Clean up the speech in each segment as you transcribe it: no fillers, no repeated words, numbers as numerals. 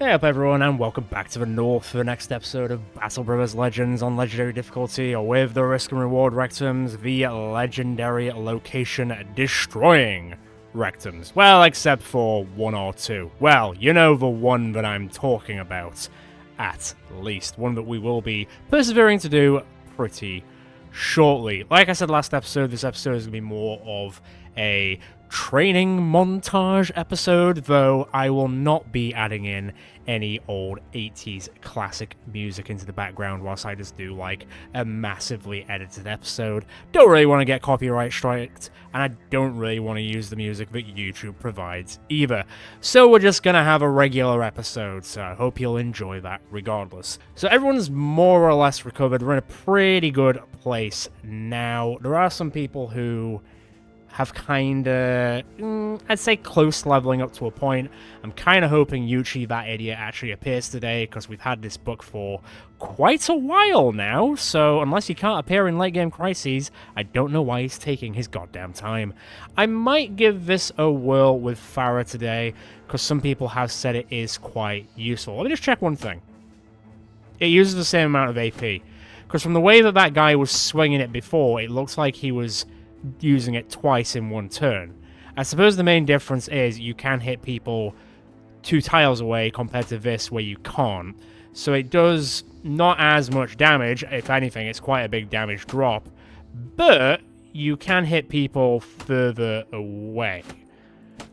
Hey up everyone, and welcome back to the North for the next episode of Battle Brothers Legends on Legendary difficulty, with the risk and reward rectums, the legendary location destroying rectums. Well, except for one or two. Well, you know the one that I'm talking about, at least. One that we will be persevering to do pretty shortly. Like I said last episode, this episode is going to be more of a training montage episode, though I will not be adding in any old 80s classic music into the background whilst I just do like a massively edited episode. Don't really want to get copyright striked, and I don't really want to use the music that YouTube provides either. So we're just gonna have a regular episode, so I hope you'll enjoy that regardless. So everyone's more or less recovered. We're in a pretty good place now. There are some people who have kinda, I'd say close leveling up to a point. I'm kinda hoping Yuchi, that idiot, actually appears today, because we've had this book for quite a while now, so unless he can't appear in late game crises, I don't know why he's taking his goddamn time. I might give this a whirl with Farah today, because some people have said it is quite useful. Let me just check one thing. It uses the same amount of AP, because from the way that that guy was swinging it before, it looks like he was using it twice in one turn. I suppose the main difference is you can hit people 2 tiles away compared to this where you can't. So it does not as much damage. If anything, it's quite a big damage drop. But you can hit people further away.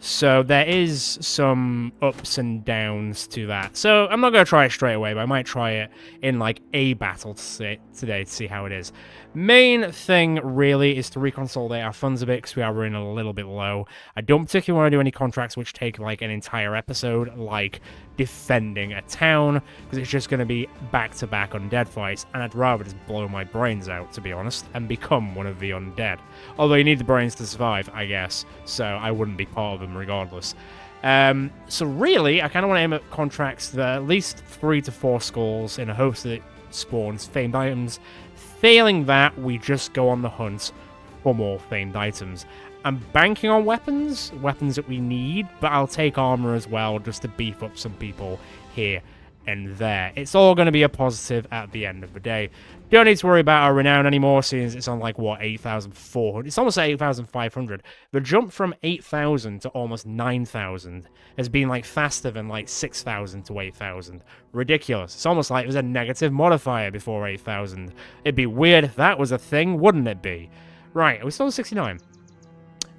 So there is some ups and downs to that. So I'm not going to try it straight away, but I might try it in like a battle today to see how it is. Main thing really is to reconsolidate our funds a bit because we are running a little bit low. I don't particularly want to do any contracts which take like an entire episode, like defending a town, because it's just going to be back-to-back undead fights, and I'd rather just blow my brains out, to be honest, and become one of the undead. Although you need the brains to survive, I guess, so I wouldn't be part of them regardless. So really, I kind of want to aim at contracts that are at least 3 to 4 skulls in the hopes that it spawns famed items. Failing that, we just go on the hunt for more famed items. I'm banking on weapons that we need, but I'll take armor as well just to beef up some people here and there. It's all going to be a positive at the end of the day. Don't need to worry about our renown anymore, since it's on like, what, 8,400? It's almost 8,500. The jump from 8,000 to almost 9,000 has been like faster than like 6,000 to 8,000. Ridiculous. It's almost like there's a negative modifier before 8,000. It'd be weird if that was a thing, wouldn't it be? Right, are we still at 69?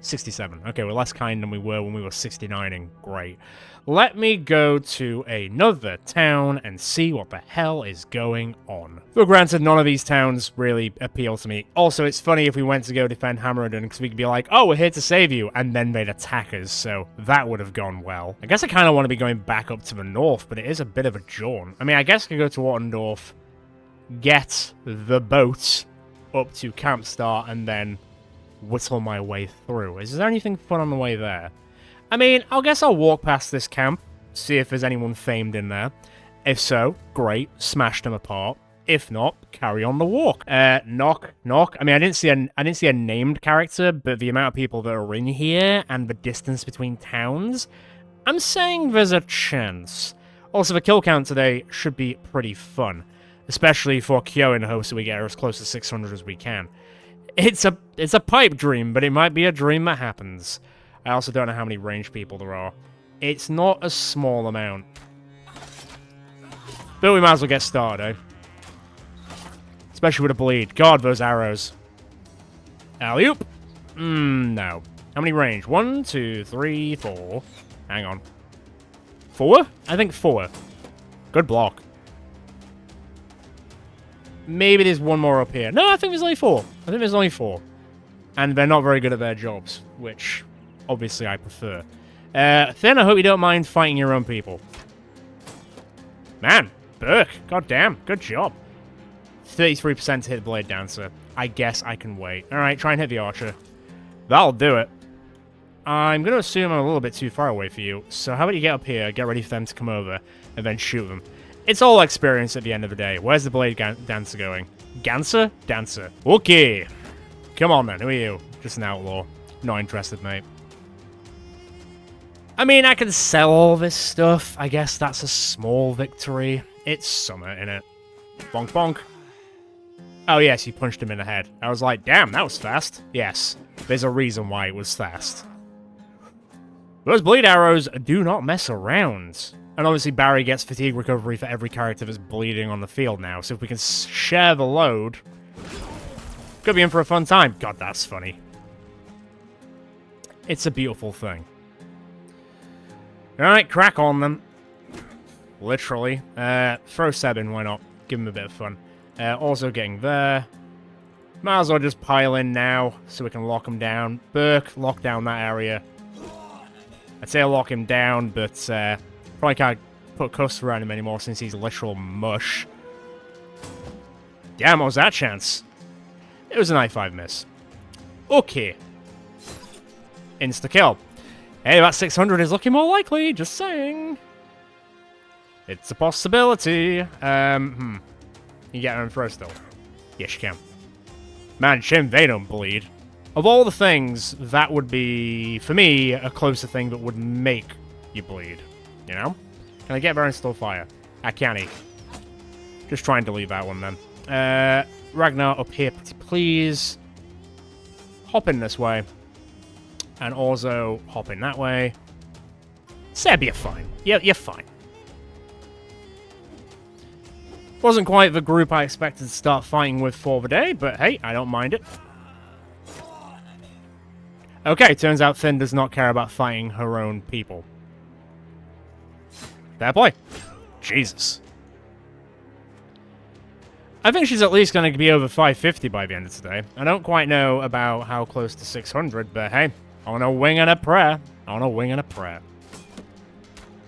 67. Okay, we're less kind than we were when we were 69ing. Great. Let me go to another town and see what the hell is going on. Though granted, none of these towns really appeal to me. Also, it's funny if we went to go defend Hammerden, because we could be like, oh, we're here to save you, and then they'd attack us, so that would have gone well. I guess I kind of want to be going back up to the north, but it is a bit of a jaunt. I mean, I guess I could go to Wattendorf, get the boat up to Camp Star, and then whittle my way through. Is there anything fun on the way there? I mean, I guess I'll walk past this camp, see if there's anyone famed in there. If so, great, smash them apart. If not, carry on the walk. Knock. I mean, I didn't see a named character, but the amount of people that are in here and the distance between towns, I'm saying there's a chance. Also, the kill count today should be pretty fun, especially for Kyo in the hopes that we get her as close to 600 as we can. It's a pipe dream, but it might be a dream that happens. I also don't know how many ranged people there are. It's not a small amount. But we might as well get started, eh? Especially with a bleed. God, those arrows. Alley-oop! No. How many range? 1, 2, 3, 4. Hang on. 4? I think 4. Good block. Maybe there's one more up here. No, I think there's only 4. I think there's only 4. And they're not very good at their jobs, which obviously I prefer. Then I hope you don't mind fighting your own people. Man, Burke, goddamn, good job. 33% to hit Blade Dancer. I guess I can wait. Alright, try and hit the Archer. That'll do it. I'm going to assume I'm a little bit too far away for you, so how about you get up here, get ready for them to come over, and then shoot them. It's all experience at the end of the day. Where's the Blade Dancer going? Ganser? Dancer. Okay. Come on then, who are you? Just an outlaw. Not interested, mate. I mean, I can sell all this stuff. I guess that's a small victory. It's summer, innit? Bonk bonk. Oh yes, you punched him in the head. I was like, damn, that was fast. Yes, there's a reason why it was fast. Those bleed arrows do not mess around. And obviously Barry gets fatigue recovery for every character that's bleeding on the field now. So if we can share the load, could be in for a fun time. God, that's funny. It's a beautiful thing. Alright, crack on them. Literally. Throw Seb in, why not? Give him a bit of fun. Also getting there. Might as well just pile in now, so we can lock him down. Burke, lock down that area. I'd say lock him down, but probably can't put cuffs around him anymore since he's literal mush. Damn, what was that chance? It was an I-5 miss. Okay. Insta-kill. Hey, that 600 is looking more likely, just saying. It's a possibility. You get him first, though. Yes, you can. Man, shame they don't bleed. Of all the things, that would be, for me, a closer thing that would make you bleed. You know? Can I get there and still fire? I can't. Just try and delete that one, then. Ragnar, up here, please. Hop in this way. And also, hop in that way. Seb, you're fine. Yeah, you're fine. Wasn't quite the group I expected to start fighting with for the day, but hey, I don't mind it. Okay, turns out Finn does not care about fighting her own people. Fair play. Jesus. I think she's at least going to be over 550 by the end of today. I don't quite know about how close to 600, but hey, on a wing and a prayer. On a wing and a prayer.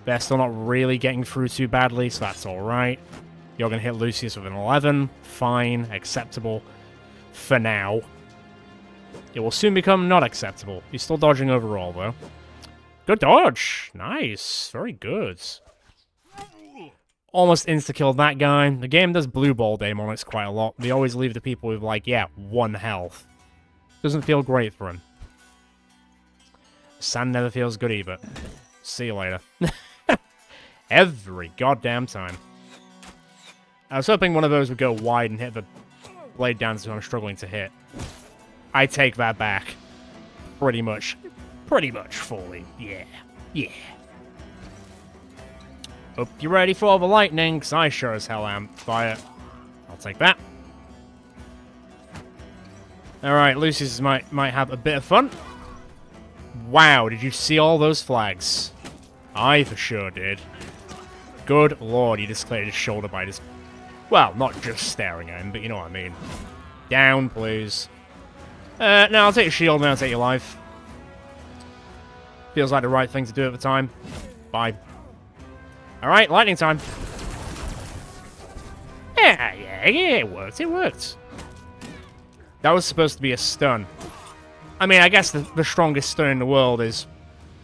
They're still not really getting through too badly, so that's alright. You're going to hit Lucius with an 11. Fine. Acceptable. For now. It will soon become not acceptable. He's still dodging overall, though. Good dodge. Nice. Very good. Almost insta-killed that guy. The game does blue ball daemonics quite a lot. They always leave the people with, like, yeah, 1 health. Doesn't feel great for him. Sand never feels good either. See you later. Every goddamn time. I was hoping one of those would go wide and hit the blade dancer who I'm struggling to hit. I take that back. Pretty much fully. Yeah. Yeah. Hope you're ready for all the lightning, because I sure as hell am. Fire. I'll take that. Alright, Lucius might have a bit of fun. Wow, did you see all those flags? I for sure did. Good lord, he just cleared his shoulder by just... Well, not just staring at him, but you know what I mean. Down, please. No, I'll take your shield and I'll take your life. Feels like the right thing to do at the time. Bye. Alright, lightning time. Yeah, it worked, it worked. That was supposed to be a stun. I mean, I guess the strongest stun in the world is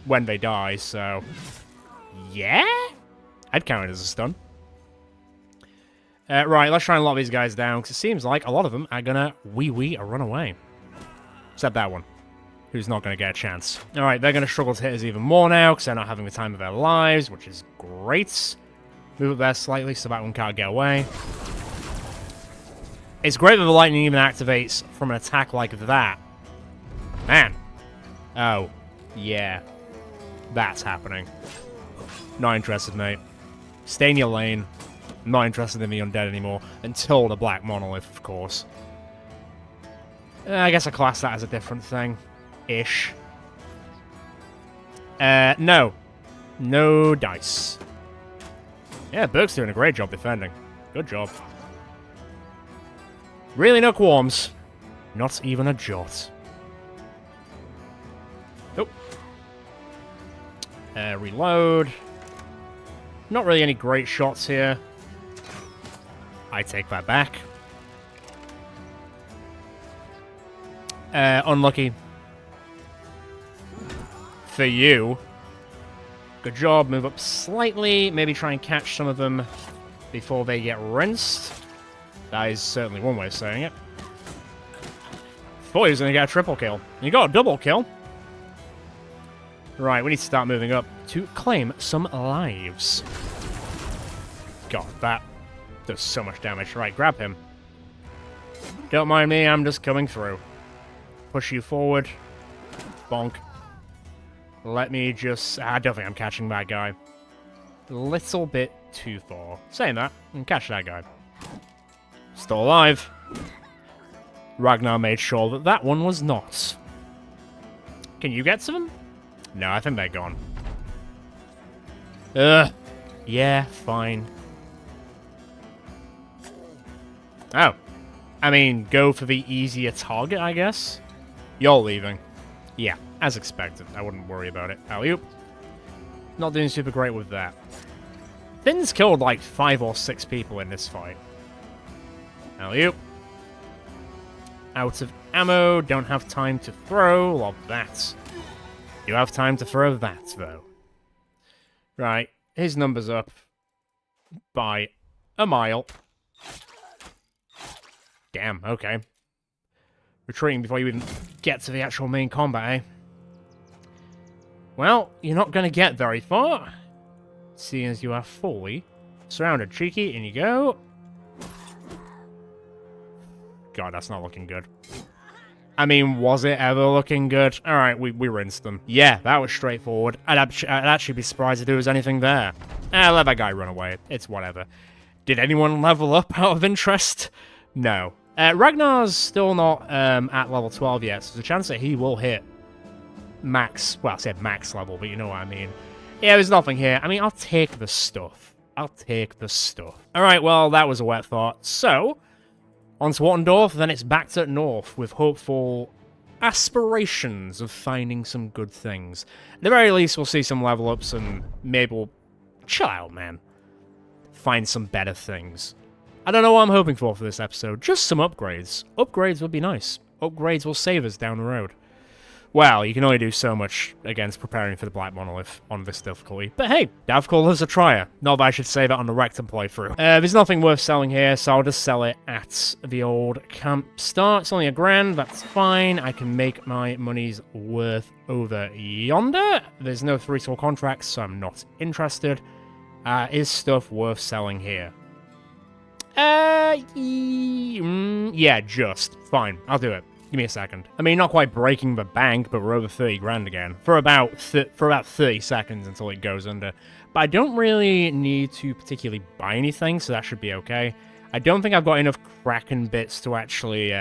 when they die, so... Yeah? I'd count it as a stun. Right, let's try and lock these guys down, because it seems like a lot of them are gonna wee run away. Except that one, who's not gonna get a chance. Alright, they're gonna struggle to hit us even more now, because they're not having the time of their lives, which is great. Move up there slightly so that one can't get away. It's great that the lightning even activates from an attack like that. Man. Oh, yeah. That's happening. Not interested, mate. Stay in your lane. Not interested in the undead anymore. Until the Black Monolith, of course. I guess I class that as a different thing. Ish. No. No dice. Yeah, Burke's doing a great job defending. Good job. Really no qualms. Not even a jot. Nope. Reload. Not really any great shots here. I take that back. Unlucky. For you. Good job. Move up slightly. Maybe try and catch some of them before they get rinsed. That is certainly one way of saying it. Thought he was going to get a triple kill. You got a double kill. Right, we need to start moving up to claim some lives. God, that does so much damage. Right, grab him. Don't mind me, I'm just coming through. Push you forward. Bonk. Let me just... I don't think I'm catching that guy. A little bit too far. Saying that, I can catch that guy. Still alive. Ragnar made sure that that one was not. Can you get to them? No, I think they're gone. Ugh. Yeah, fine. Oh. I mean, go for the easier target, I guess? You're leaving. Yeah, as expected. I wouldn't worry about it. Alley-oop. Not doing super great with that. Finn's killed like 5 or 6 people in this fight. Alley-oop. Out of ammo. Don't have time to throw. Love that. You have time to throw that, though. Right. His number's up by a mile. Damn, okay. Retreating before you even get to the actual main combat, eh? Well, you're not going to get very far, seeing as you are fully surrounded. Cheeky, in you go. God, that's not looking good. I mean, was it ever looking good? Alright, we rinsed them. Yeah, that was straightforward. I'd actually be surprised if there was anything there. Let that guy run away. It's whatever. Did anyone level up out of interest? No. Ragnar's still not at level 12 yet, so there's a chance that he will hit max, well, I said max level, but you know what I mean. Yeah, there's nothing here. I mean, I'll take the stuff. I'll take the stuff. Alright, well, that was a wet thought. So, on to Wattendorf, then it's back to north with hopeful aspirations of finding some good things. At the very least, we'll see some level ups and maybe we'll chill out, man. Find some better things. I don't know what I'm hoping for this episode. Just some upgrades. Upgrades would be nice. Upgrades will save us down the road. Well, you can only do so much against preparing for the Black Monolith on this difficulty. But hey, I've called us a trier. Not that I should say that on the Rectum playthrough. There's nothing worth selling here, so I'll just sell it at the old camp start. It's only $1,000, that's fine. I can make my money's worth over yonder. There's no 3-tool contracts, so I'm not interested. Is stuff worth selling here? Yeah, just. Fine, I'll do it. Give me a second. I mean, not quite breaking the bank, but we're over 30 grand again. For about 30 seconds until it goes under. But I don't really need to particularly buy anything, so that should be okay. I don't think I've got enough Kraken bits to actually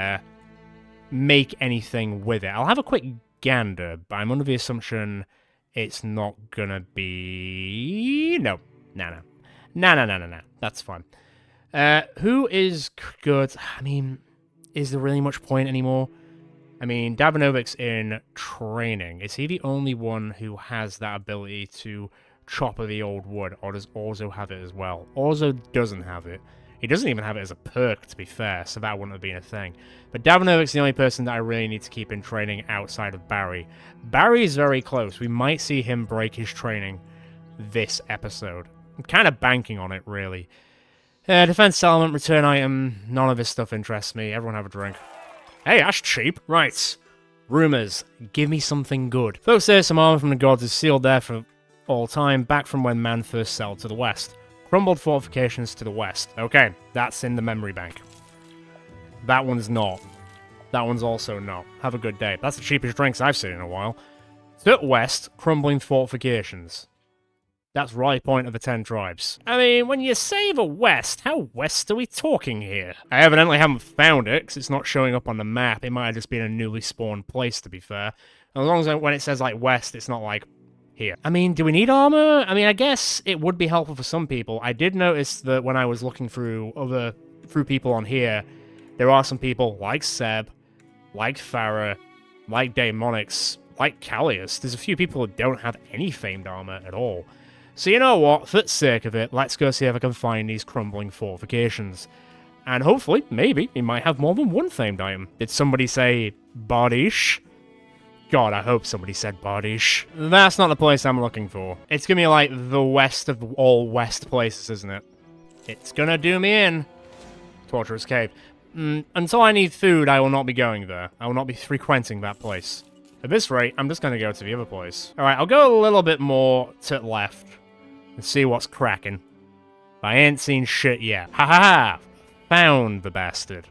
make anything with it. I'll have a quick gander, but I'm under the assumption it's not gonna be... No. No. That's fine. Who is good? I mean, is there really much point anymore? I mean, Davinovic's in training. Is he the only one who has that ability to chopper the old wood, or does Orzo have it as well? Orzo doesn't have it. He doesn't even have it as a perk, to be fair, so that wouldn't have been a thing. But Davinovic's the only person that I really need to keep in training outside of Barry. Barry's very close. We might see him break his training this episode. I'm kind of banking on it, really. Defense element, return item, none of this stuff interests me. Everyone have a drink. Hey, that's cheap. Right. Rumors. Give me something good. Folks say some armor from the gods is sealed there for all time, back from when man first sailed to the west. Crumbled fortifications to the west. Okay, that's in the memory bank. That one's not. That one's also not. Have a good day. That's the cheapest drinks I've seen in a while. To the west, crumbling fortifications. That's right point of the 10 tribes. I mean, when you say the west, how west are we talking here? I evidently haven't found it, because it's not showing up on the map. It might have just been a newly spawned place, to be fair. As long as when it says, like, west, it's not, like, here. I mean, do we need armor? I mean, I guess it would be helpful for some people. I did notice that when I was looking through people on here, there are some people like Seb, like Farah, like Daemonix, like Callius. There's a few people who don't have any famed armor at all. So you know what, for the sake of it, let's go see if I can find these crumbling fortifications. And hopefully, maybe, we might have more than one famed item. Did somebody say Bardish? God, I hope somebody said Bardish. That's not the place I'm looking for. It's gonna be like the west of all west places, isn't it? It's gonna do me in. Torturous Cave. Until I need food, I will not be going there. I will not be frequenting that place. At this rate, I'm just gonna go to the other place. Alright, I'll go a little bit more to the left and see what's cracking. But I ain't seen shit yet. Ha ha ha! Found the bastard.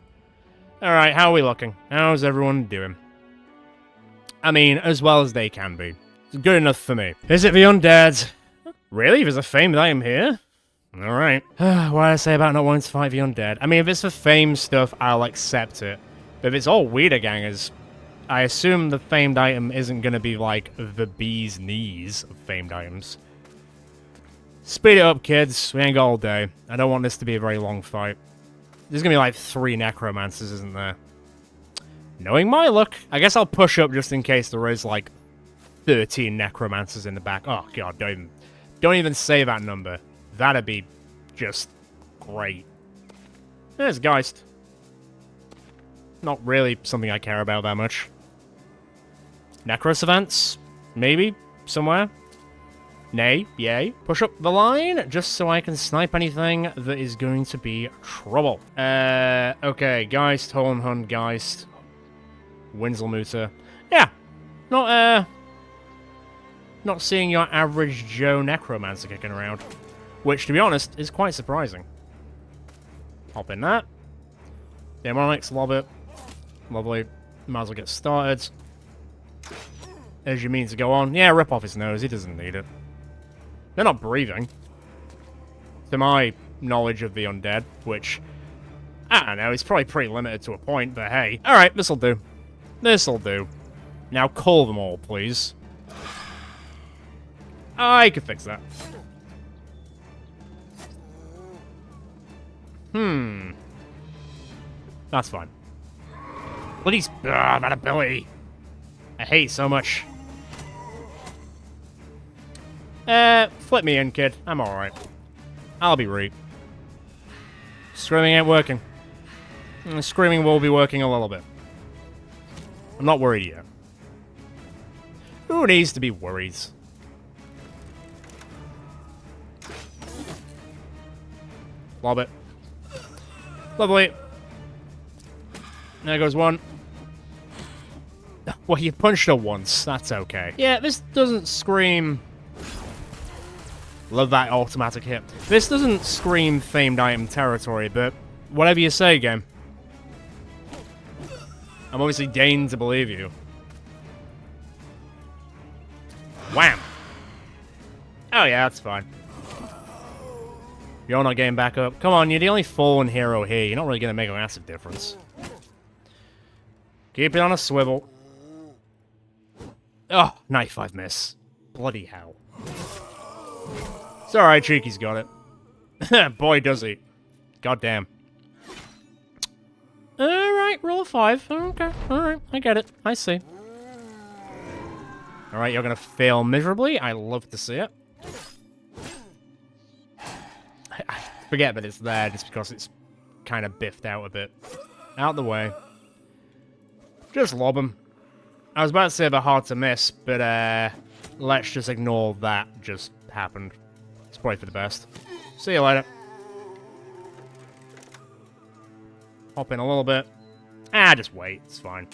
Alright, how are we looking? How's everyone doing? I mean, as well as they can be. It's good enough for me. Is it the undead? Really? There's a famed item here? Alright. What did I say about not wanting to fight the undead? I mean, if it's for fame stuff, I'll accept it. But if it's all weirder gangers, I assume the famed item isn't going to be like the bee's knees of famed items. Speed it up, kids. We ain't got all day. I don't want this to be a very long fight. There's going to be like 3 necromancers, isn't there? Knowing my luck, I guess I'll push up just in case there is like 13 necromancers in the back. Oh god, don't even say that number. That'd be just great. There's Geist. Not really something I care about that much. Necros events? Maybe? Somewhere? Nay, yay. Push up the line, just so I can snipe anything that is going to be trouble. Okay, Geist, Hohenhund, Geist. Winselmutter. Yeah. Not seeing your average Joe Necromancer kicking around. Which, to be honest, is quite surprising. Hop in that. Demonics, love it. Lovely. Might as well get started. As you mean to go on. Yeah, rip off his nose. He doesn't need it. They're not breathing. To my knowledge of the undead, which, I don't know, it's probably pretty limited to a point, but hey. Alright, this'll do. This'll do. Now call them all, please. I could fix that. That's fine. Bloody that ability. I hate so much. Flip me in, kid. I'm alright. I'll be right. Screaming ain't working. Screaming will be working a little bit. I'm not worried yet. Who needs to be worried? Lob it. Lovely. There goes one. Well, you punched her once. That's okay. Yeah, this doesn't scream... Love that automatic hit. This doesn't scream famed item territory, but whatever you say, game. I'm obviously deigned to believe you. Wham! Oh yeah, that's fine. You're not getting back up. Come on, you're the only fallen hero here. You're not really going to make a massive difference. Keep it on a swivel. Oh, 95 miss. Bloody hell. It's alright, Cheeky's got it. Boy, does he. Goddamn. Alright, roll a 5. Okay, alright, I get it. I see. Alright, you're gonna fail miserably. I love to see it. I forget that it's there just because it's kind of biffed out a bit. Out the way. Just lob them. I was about to say they're hard to miss, but let's just ignore that just happened. It's probably for the best. See you later. Hop in a little bit. Just wait. It's fine.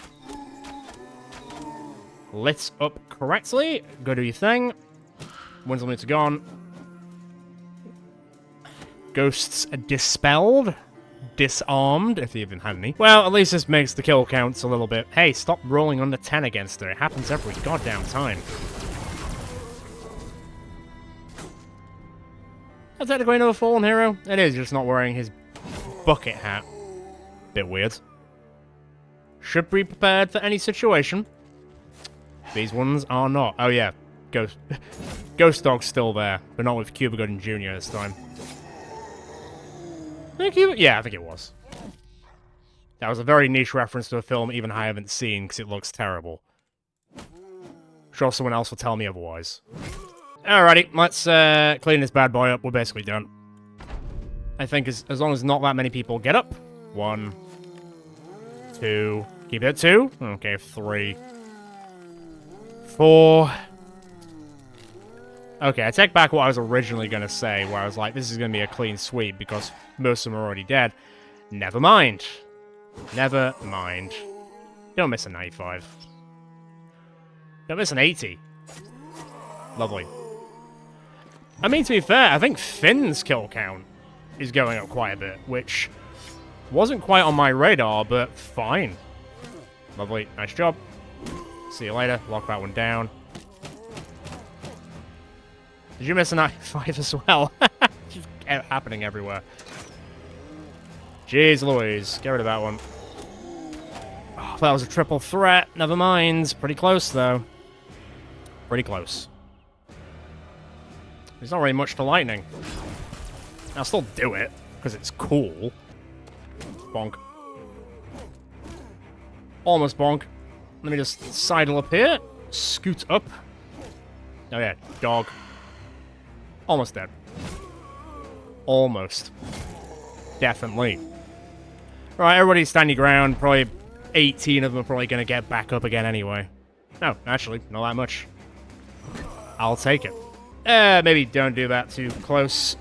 Lit up correctly. Go do your thing. Winslow needs gone. Ghosts dispelled. Disarmed, if they even had any. Well, at least this makes the kill counts a little bit. Hey, stop rolling under 10 against her. It happens every goddamn time. Is that technically another fallen hero? It is, just not wearing his bucket hat. Bit weird. Should be prepared for any situation. These ones are not. Oh yeah, Ghost Dog's still there, but not with Cuba Gooding Jr. this time. Yeah, I think it was. That was a very niche reference to a film even I haven't seen because it looks terrible. Sure someone else will tell me otherwise. Alrighty, let's clean this bad boy up. We're basically done. I think as long as not that many people get up. 1, 2, keep it at 2. Okay, 3, 4. Okay, I take back what I was originally going to say, where I was like, this is going to be a clean sweep because most of them are already dead. Never mind. Never mind. Don't miss a 95. Don't miss an 80. Lovely. I mean, to be fair, I think Finn's kill count is going up quite a bit, which wasn't quite on my radar, but fine. Lovely. Nice job. See you later. Lock that one down. Did you miss a 95 as well? Just kept happening everywhere. Jeez Louise. Get rid of that one. Oh, that was a triple threat. Never mind. Pretty close, though. Pretty close. There's not really much to lightning. I'll still do it, because it's cool. Bonk. Almost bonk. Let me just sidle up here. Scoot up. Oh yeah, dog. Almost dead. Almost. Definitely. Right, everybody stand your ground. Probably 18 of them are probably going to get back up again anyway. No, actually, not that much. I'll take it. Maybe don't do that too close.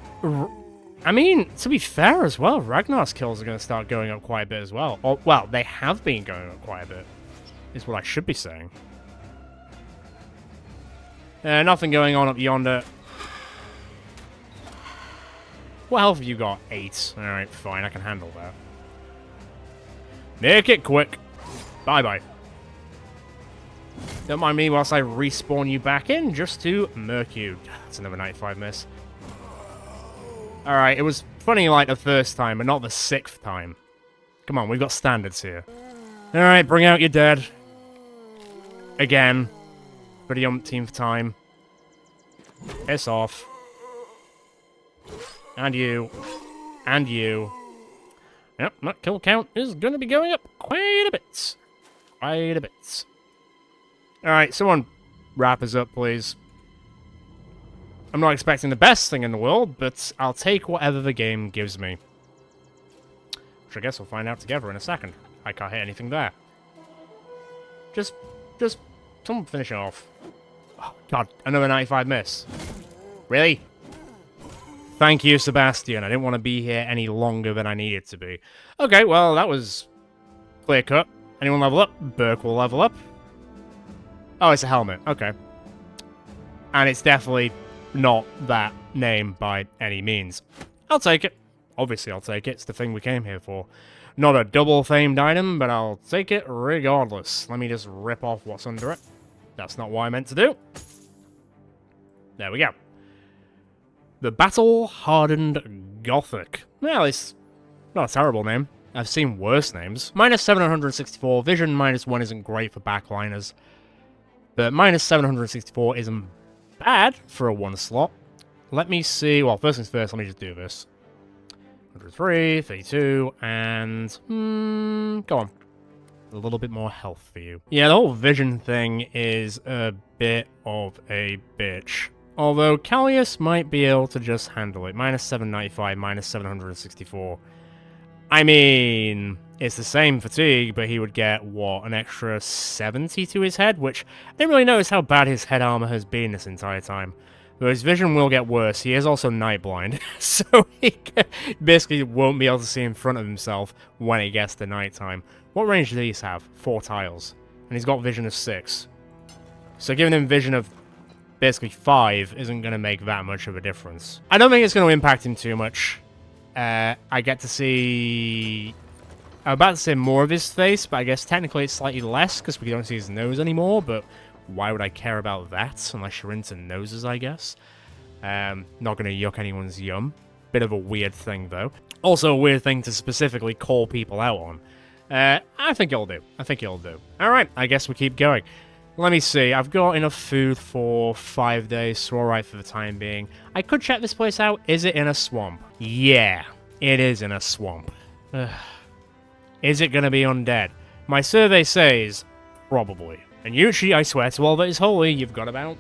I mean, to be fair as well, Ragnar's kills are going to start going up quite a bit as well. Or, well, they have been going up quite a bit, is what I should be saying. Nothing going on up yonder. What health have you got? 8. Alright, fine, I can handle that. Make it quick. Bye-bye. Don't mind me whilst I respawn you back in, just to murk you. That's another 95 miss. Alright, it was funny like the first time, but not the 6th time. Come on, we've got standards here. Alright, bring out your dead. Again. For the umpteenth time. Piss off. And you. And you. Yep, that kill count is going to be going up quite a bit. Quite a bit. Alright, someone wrap us up, please. I'm not expecting the best thing in the world, but I'll take whatever the game gives me. Which I guess we'll find out together in a second. I can't hit anything there. Just, someone finish it off. Oh, God, another 95 miss. Really? Thank you, Sebastian. I didn't want to be here any longer than I needed to be. Okay, well, that was clear cut. Anyone level up? Burke will level up. Oh, it's a helmet. Okay. And it's definitely not that name by any means. I'll take it. Obviously, I'll take it. It's the thing we came here for. Not a double-famed item, but I'll take it regardless. Let me just rip off what's under it. That's not what I meant to do. There we go. The Battle-Hardened Gothic. Well, it's not a terrible name. I've seen worse names. Minus 764. Vision minus 1 isn't great for backliners. But minus 764 isn't bad for a 1 slot. Let me see. Well, first things first, let me just do this. 103, 32, and... go on. A little bit more health for you. Yeah, the whole vision thing is a bit of a bitch. Although Callius might be able to just handle it. Minus 795, minus 764. I mean, it's the same fatigue, but he would get, what, an extra 70 to his head? Which, I didn't really notice how bad his head armor has been this entire time. Though his vision will get worse. He is also night blind, so he basically won't be able to see in front of himself when it gets to nighttime. What range do these have? 4 tiles. And he's got vision of 6. So giving him vision of basically 5 isn't going to make that much of a difference. I don't think it's going to impact him too much. I get to see... I'm about to say more of his face, but I guess technically it's slightly less because we don't see his nose anymore, but why would I care about that unless you're into noses, I guess? Not going to yuck anyone's yum. Bit of a weird thing, though. Also a weird thing to specifically call people out on. I think it'll do. I think it'll do. Alright, I guess we keep going. Let me see. I've got enough food for 5 days, so alright for the time being. I could check this place out. Is it in a swamp? Yeah, it is in a swamp. Is it going to be undead? My survey says probably. And usually, I swear to all that is holy, you've got about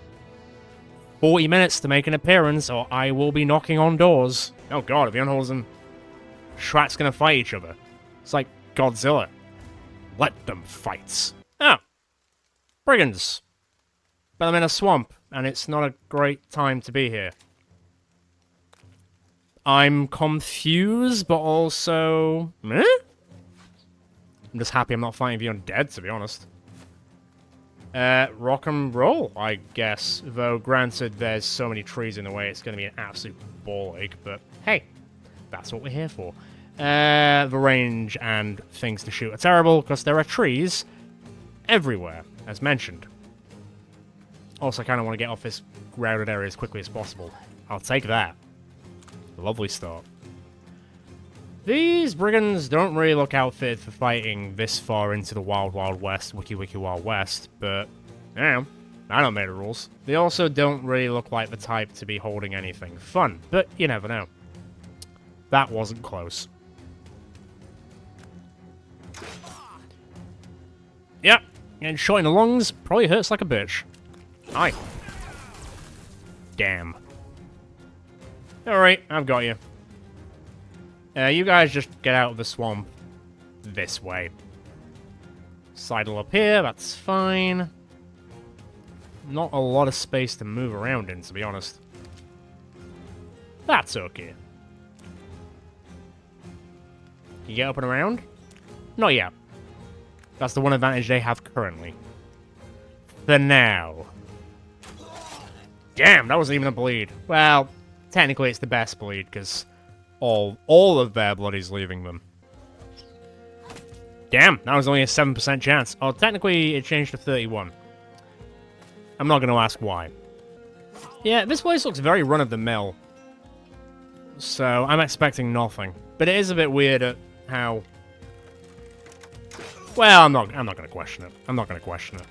40 minutes to make an appearance, or I will be knocking on doors. Oh god, if the Unholes and Shrat's gonna fight each other. It's like Godzilla. Let them fight. Oh. Brigands. But I'm in a swamp, and it's not a great time to be here. I'm confused, but also... I'm just happy I'm not fighting the undead, to be honest. Rock and roll, I guess. Though, granted, there's so many trees in the way, it's going to be an absolute ball ache. But, hey, that's what we're here for. The range and things to shoot are terrible, because there are trees everywhere, as mentioned. Also, I kind of want to get off this crowded area as quickly as possible. I'll take that. Lovely start. These brigands don't really look outfitted for fighting this far into the Wild Wild West, Wiki Wiki Wild West, but, I don't make the rules. They also don't really look like the type to be holding anything fun, but you never know. That wasn't close. Yep, getting shot in the lungs probably hurts like a bitch. Aye. Damn. Alright, I've got you. You guys just get out of the swamp this way. Sidle up here, that's fine. Not a lot of space to move around in, to be honest. That's okay. You get up and around? Not yet. That's the one advantage they have currently. For now. Damn, that wasn't even a bleed. Well, technically it's the best bleed, because all of their blood is leaving them. Damn, that was only a 7% chance. Oh, technically it changed to 31. I'm not going to ask why. Yeah, this place looks very run-of-the-mill. So, I'm expecting nothing. But it is a bit weird at how... Well, I'm not going to question it. I'm not going to question it.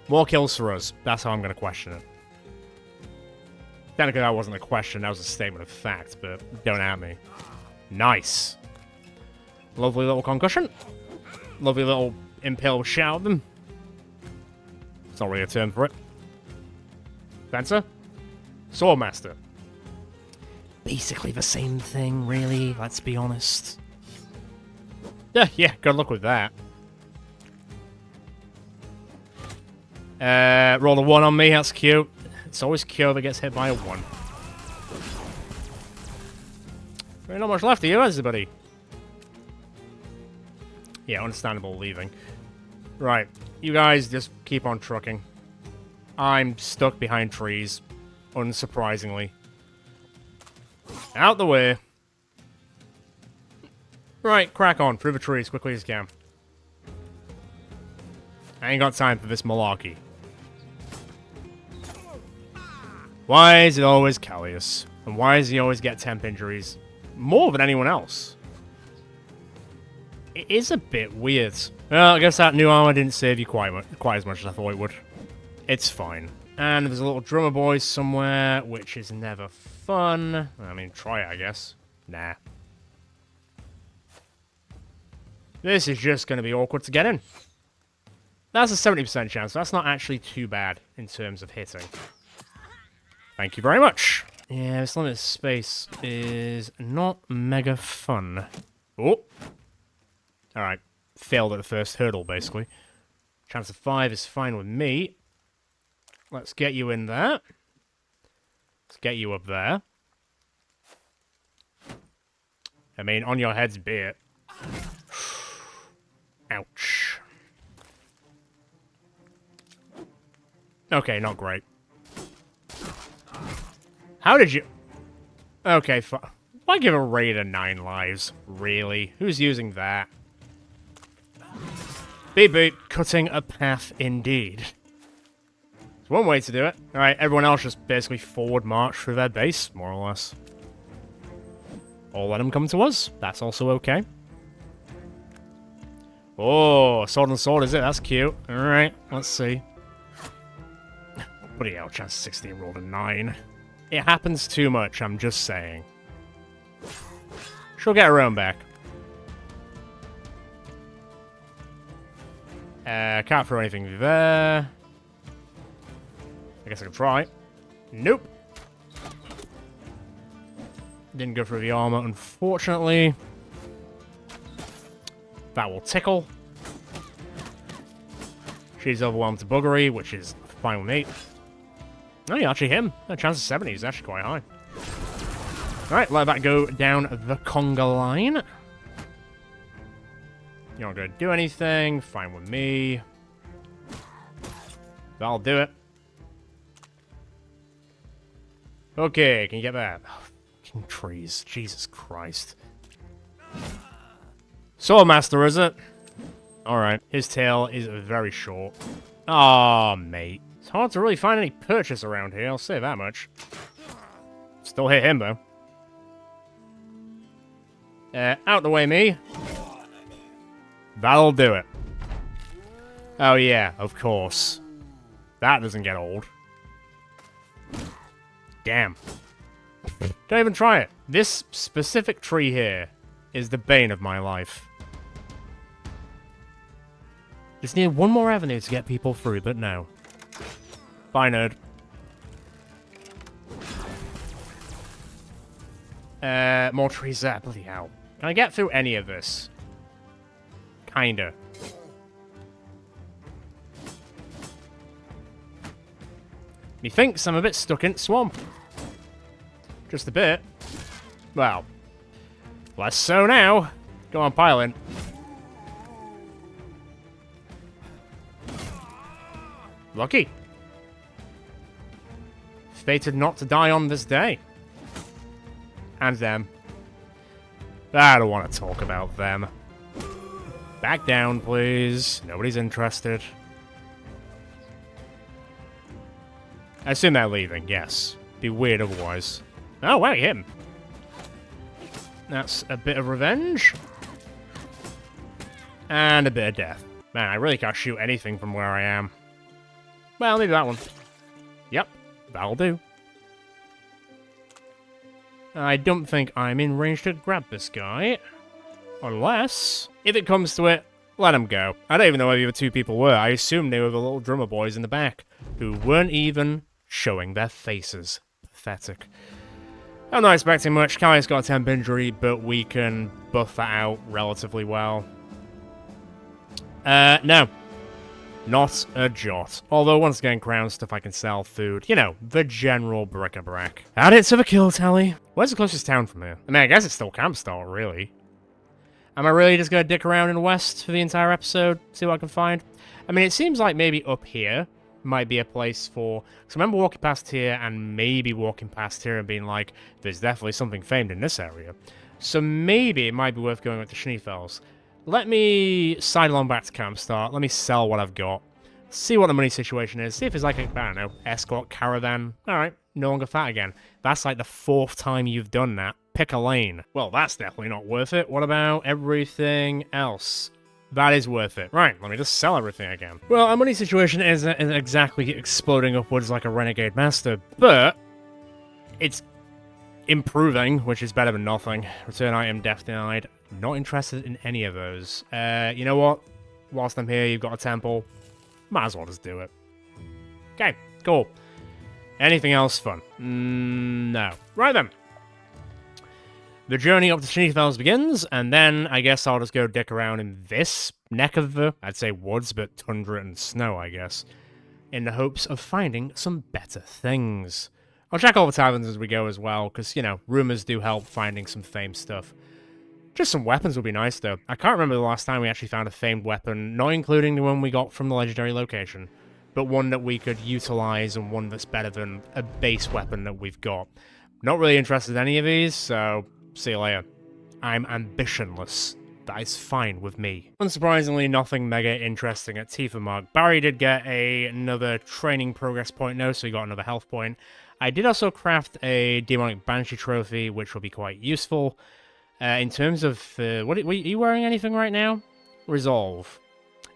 More kills for us. That's how I'm going to question it. Technically, that wasn't a question. That was a statement of fact, but don't at me. Nice. Lovely little concussion. Lovely little impale shout at them. It's not really a term for it. Fencer? Swordmaster. Basically the same thing, really. Let's be honest. Yeah, good luck with that. Roll a 1 on me, that's cute. It's always Kyo that gets hit by a 1. There's not much left of you, is there, buddy? Yeah, understandable leaving. Right, you guys just keep on trucking. I'm stuck behind trees, unsurprisingly. Out the way. Right, crack on, through the trees, quickly as you can. I ain't got time for this malarkey. Why is it always Callius? And why does he always get temp injuries? More than anyone else. It is a bit weird. Well, I guess that new armor didn't save you quite as much as I thought it would. It's fine. And there's a little drummer boy somewhere, which is never fun. I mean, try it, I guess. Nah. This is just going to be awkward to get in. That's a 70% chance. That's not actually too bad in terms of hitting. Thank you very much. Yeah, this limited space is not mega fun. Oh. Alright. Failed at the first hurdle, basically. Chance of 5 is fine with me. Let's get you in there. Let's get you up there. I mean, on your head's be it. Ouch. Okay, not great. How did you... Okay, why give a raider 9 lives? Really? Who's using that? Beep beep. Cutting a path indeed. It's one way to do it. Alright, everyone else just basically forward march through their base, more or less. Or let them come to us. That's also okay. Oh, sword and sword, is it? That's cute. Alright, let's see. Bloody hell, chance 16 rolled a 9. It happens too much, I'm just saying. She'll get her own back. Can't throw anything there. I guess I can try. Nope. Didn't go through the armor, unfortunately. That will tickle. She's overwhelmed to buggery, which is fine with me. Oh, you actually hit him. The chance of 70 is actually quite high. Alright, let that go down the conga line. You're not going to do anything. Fine with me. That'll do it. Okay, can you get that? Oh, fucking trees. Jesus Christ. Swordmaster, is it? Alright. His tail is very short. Aw, mate. It's hard to really find any purchase around here, I'll say that much. Still hit him, though. Out the way, me. That'll do it. Oh, yeah, of course. That doesn't get old. Damn. Don't even try it. This specific tree here is the bane of my life. Just need one more avenue to get people through, but no. Bye, nerd. More trees there. Bloody hell. Can I get through any of this? Kinda. Methinks I'm a bit stuck in swamp. Just a bit. Well, less so now. Go on, piling. Lucky. Fated not to die on this day. And them. I don't want to talk about them. Back down, please. Nobody's interested. I assume they're leaving, yes. Be weird otherwise. Oh, wow, him. That's a bit of revenge. And a bit of death. Man, I really can't shoot anything from where I am. Well, maybe that one. Yep, that'll do. I don't think I'm in range to grab this guy. Unless, if it comes to it, let him go. I don't even know where the other two people were. I assumed they were the little drummer boys in the back, who weren't even showing their faces. Pathetic. I'm not expecting much. Kai's got a temp injury, but we can buff that out relatively well. No. Not a jot. Although, once again, crown stuff I can sell, food. You know, the general bric-a-brac. Add it to the kill tally. Where's the closest town from here? I mean, I guess it's still Campstar, really. Am I really just gonna dick around in the west for the entire episode? See what I can find? I mean, it seems like maybe up here might be a place for... Because I remember walking past here and maybe walking past here and being like, there's definitely something famed in this area. So maybe it might be worth going up to Schneefels. Let me side along back to Campstar. Let me sell what I've got. See what the money situation is. See if it's like a, I don't know, escort caravan. Alright, no longer fat again. That's like the 4th time you've done that. Pick a lane. Well, that's definitely not worth it. What about everything else? That is worth it. Right, let me just sell everything again. Well, our money situation isn't exactly exploding upwards like a renegade master, but it's improving, which is better than nothing. Return item, death denied. Not interested in any of those. You know what? Whilst I'm here, you've got a temple. Might as well just do it. Okay, cool. Anything else fun? No. Right then. The journey up to Schneefels begins, and then I guess I'll just go dick around in this neck of the, I'd say woods, but tundra and snow, I guess, in the hopes of finding some better things. I'll check all the taverns as we go as well, because, you know, rumors do help finding some famed stuff. Just some weapons would be nice, though. I can't remember the last time we actually found a famed weapon, not including the one we got from the legendary location, but one that we could utilize and one that's better than a base weapon that we've got. Not really interested in any of these, so see you later. I'm ambitionless. That is fine with me. Unsurprisingly, nothing mega interesting at Tifa Mark. Barry did get another training progress point now, so he got another health point. I did also craft a Demonic Banshee trophy, which will be quite useful. In terms of, what are you wearing anything right now? Resolve.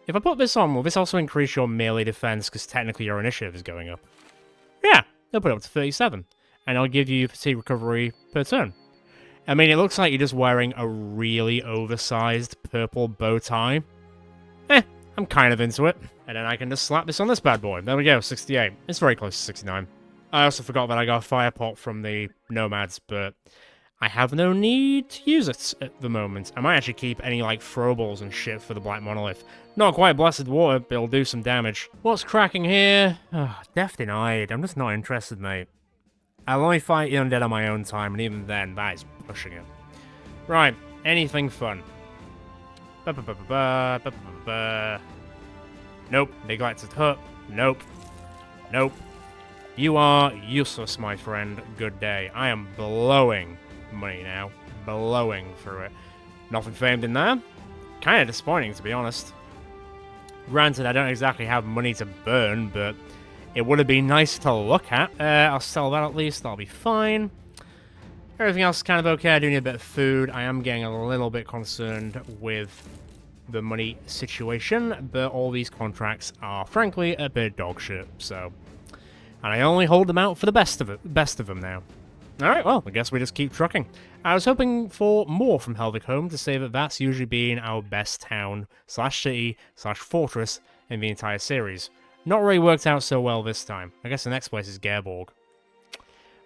If I put this on, will this also increase your melee defense, because technically your initiative is going up? Yeah, they'll put it up to 37, and I'll give you fatigue recovery per turn. I mean, it looks like you're just wearing a really oversized purple bow tie. I'm kind of into it. And then I can just slap this on this bad boy. There we go, 68. It's very close to 69. I also forgot that I got a fire pot from the nomads, but I have no need to use it at the moment. I might actually keep any, like, throwables and shit for the Black Monolith. Not quite blessed water, but it'll do some damage. What's cracking here? Death denied. I'm just not interested, mate. I'll only fight the undead on my own time, and even then, that is pushing it. Right, anything fun? Nope. Neglected hut. Nope. Nope. You are useless, my friend. Good day. I am blowing money now. Blowing through it. Nothing famed in there. Kind of disappointing, to be honest. Granted, I don't exactly have money to burn, but it would have been nice to look at. I'll sell that at least. That'll be fine. Everything else is kind of okay. I do need a bit of food. I am getting a little bit concerned with the money situation, but all these contracts are, frankly, a bit dog shit, so... And I only hold them out for the best of them now. Alright, well, I guess we just keep trucking. I was hoping for more from Helvig Home to say that that's usually been our best town, slash city, slash fortress in the entire series. Not really worked out so well this time. I guess the next place is Gerborg.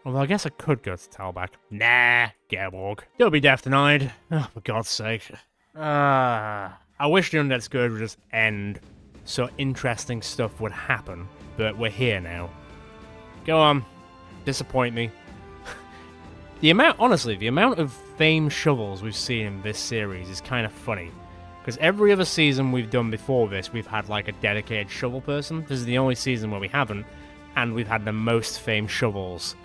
Although I guess I could go to Talbach. Nah, Gerborg. Don't be death denied. Oh, for God's sake. I wish the Undead Scourge would just end so interesting stuff would happen, but we're here now. Go on. Disappoint me. Honestly, the amount of famed shovels we've seen in this series is kind of funny. Because every other season we've done before this, we've had like a dedicated shovel person. This is the only season where we haven't, and we've had the most famed shovels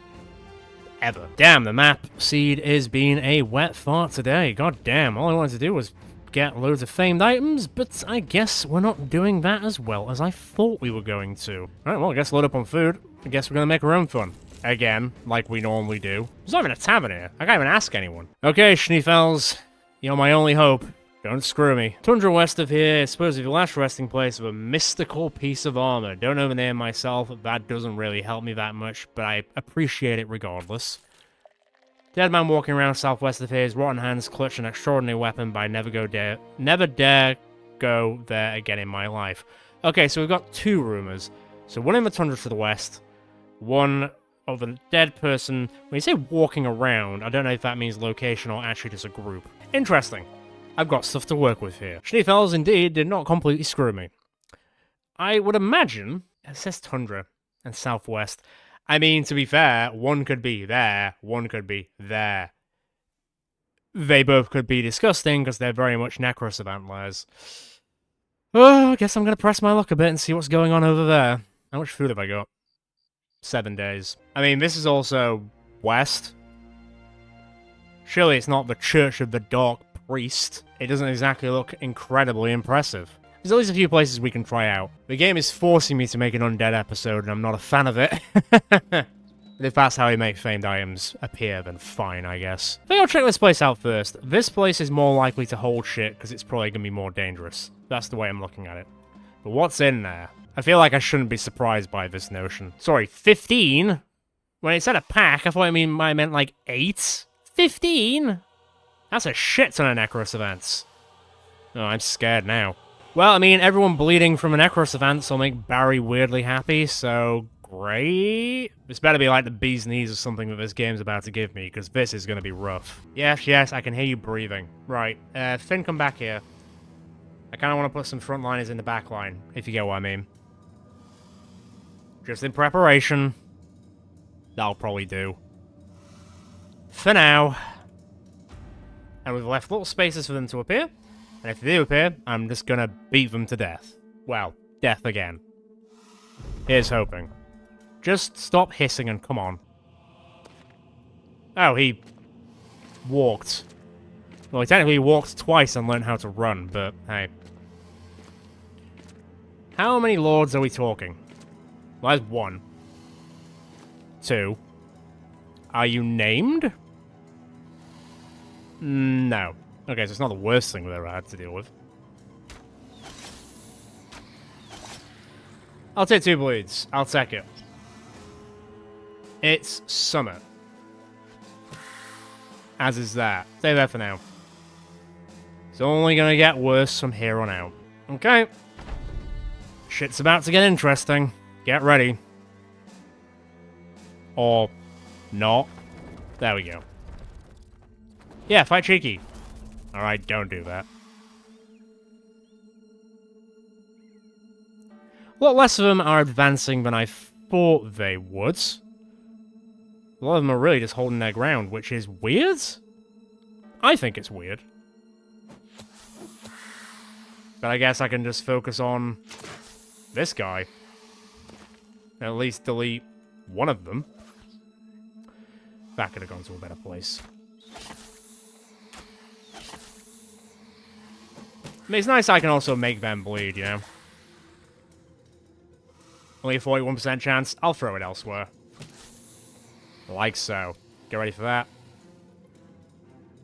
ever. Damn, the map seed is being a wet fart today. God damn, all I wanted to do was get loads of famed items, but I guess we're not doing that as well as I thought we were going to. Alright, well, I guess load up on food. I guess we're gonna make our own fun. Again, like we normally do. There's not even a tavern here. I can't even ask anyone. Okay, Schneefels. You're my only hope. Don't screw me. Tundra west of here is supposedly the last resting place of a mystical piece of armor. Don't know the name myself. That doesn't really help me that much, but I appreciate it regardless. Dead man walking around southwest of here, his rotten hands clutch an extraordinary weapon, but I never dare go there again in my life. Okay, so we've got two rumors. So one in the tundra to the west, one of a dead person. When you say walking around, I don't know if that means location or actually just a group. Interesting. I've got stuff to work with here. Schneefels indeed did not completely screw me. I would imagine, it says tundra and southwest. I mean, to be fair, one could be there, one could be there. They both could be disgusting because they're very much Necrosavant layers. Oh, I guess I'm going to press my luck a bit and see what's going on over there. How much food have I got? 7 days. I mean, this is also west. Surely it's not the Church of the Dark Priest. It doesn't exactly look incredibly impressive. There's at least a few places we can try out. The game is forcing me to make an undead episode, and I'm not a fan of it. But if that's how we make famed items appear, then fine, I guess. I think I'll check this place out first. This place is more likely to hold shit, because it's probably going to be more dangerous. That's the way I'm looking at it. But what's in there? I feel like I shouldn't be surprised by this notion. Sorry, 15? When it said a pack, I thought I meant like 8? 15? That's a shit ton of Necrosavants. Oh, I'm scared now. Well, I mean, everyone bleeding from a Necrosavant will make Barry weirdly happy, so great. This better be like the bee's knees or something that this game's about to give me, because this is going to be rough. Yes, I can hear you breathing. Right, Finn, come back here. I kind of want to put some frontliners in the back line, if you get what I mean. Just in preparation. That'll probably do. For now. And we've left little spaces for them to appear. And if they do appear, I'm just gonna beat them to death. Well, death again. Here's hoping. Just stop hissing and come on. Oh, he walked. Well, he technically walked twice and learned how to run, but hey. How many lords are we talking? Well, there's 1. 2. Are you named? No. Okay, so it's not the worst thing we've ever had to deal with. I'll take 2 bleeds. I'll take it. It's summer. As is that. Stay there for now. It's only gonna get worse from here on out. Okay. Shit's about to get interesting. Get ready. Or not. There we go. Yeah, fight cheeky. Alright, don't do that. A lot less of them are advancing than I thought they would. A lot of them are really just holding their ground, which is weird? I think it's weird. But I guess I can just focus on this guy. At least delete one of them. That could have gone to a better place. I mean, it's nice I can also make them bleed, you know? Only a 41% chance. I'll throw it elsewhere. Like so. Get ready for that.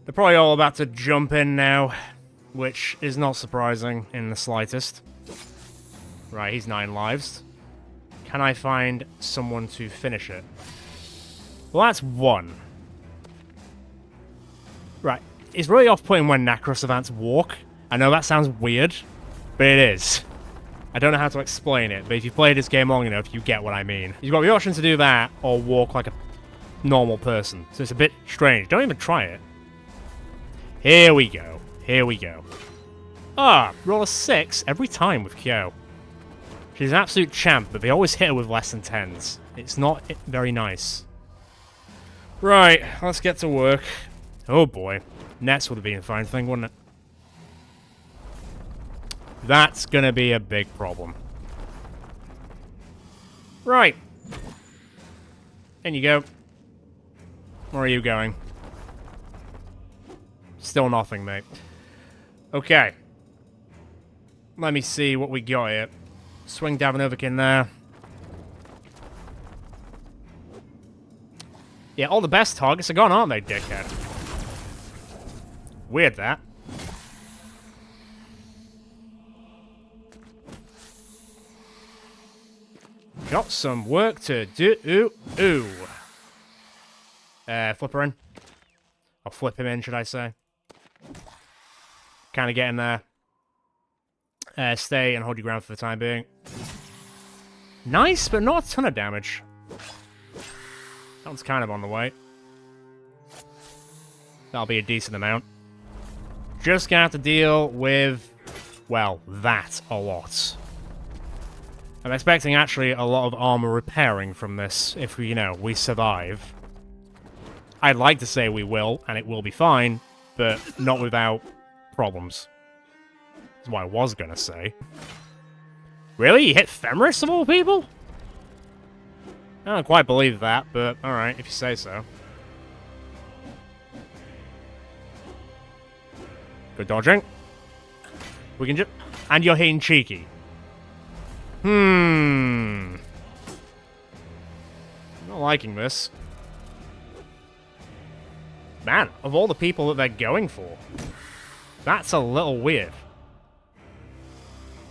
They're probably all about to jump in now, which is not surprising in the slightest. Right, he's 9 lives. Can I find someone to finish it? Well, that's 1. Right, it's really off-putting when Necrosavants walk. I know that sounds weird, but it is. I don't know how to explain it, but if you've played this game long enough, you get what I mean. You've got the option to do that, or walk like a normal person. So it's a bit strange. Don't even try it. Here we go. Here we go. Ah, roll a 6 every time with Kyo. She's an absolute champ, but they always hit her with less than 10s. It's not very nice. Right, let's get to work. Oh boy. Nets would have been a fine thing, wouldn't it? That's gonna be a big problem. Right. In you go. Where are you going? Still nothing, mate. Okay. Let me see what we got here. Swing Davanovic in there. Yeah, all the best targets are gone, aren't they, dickhead? Weird, that. Got some work to do. Flip her in. Or flip him in, should I say. Kind of get in there. Stay and hold your ground for the time being. Nice, but not a ton of damage. That one's kind of on the way. That'll be a decent amount. Just gonna have to deal with, well, that a lot. I'm expecting actually a lot of armor repairing from this if we, we survive. I'd like to say we will, and it will be fine, but not without problems. That's what I was gonna say. Really? You hit Femoris of all people? I don't quite believe that, but alright, if you say so. Good dodging. We can just... And you're hitting cheeky. I'm not liking this. Man, of all the people that they're going for, that's a little weird.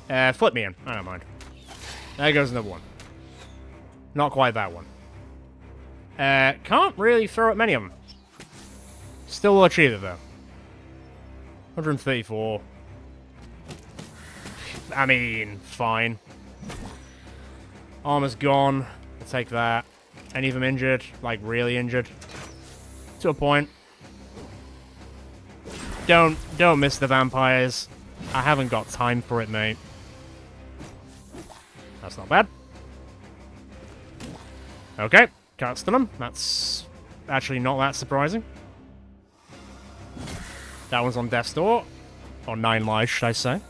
Flip me in. I don't mind. There goes another one. Not quite that one. Can't really throw at many of them. Still will achieve it, though. 134. I mean, fine. Armor's gone. I'll take that. Any of them injured? Like, really injured? To a point. Don't miss the vampires. I haven't got time for it, mate. That's not bad. Okay, can't stun them. That's actually not that surprising. That one's on death's door. Or 9 lives, should I say.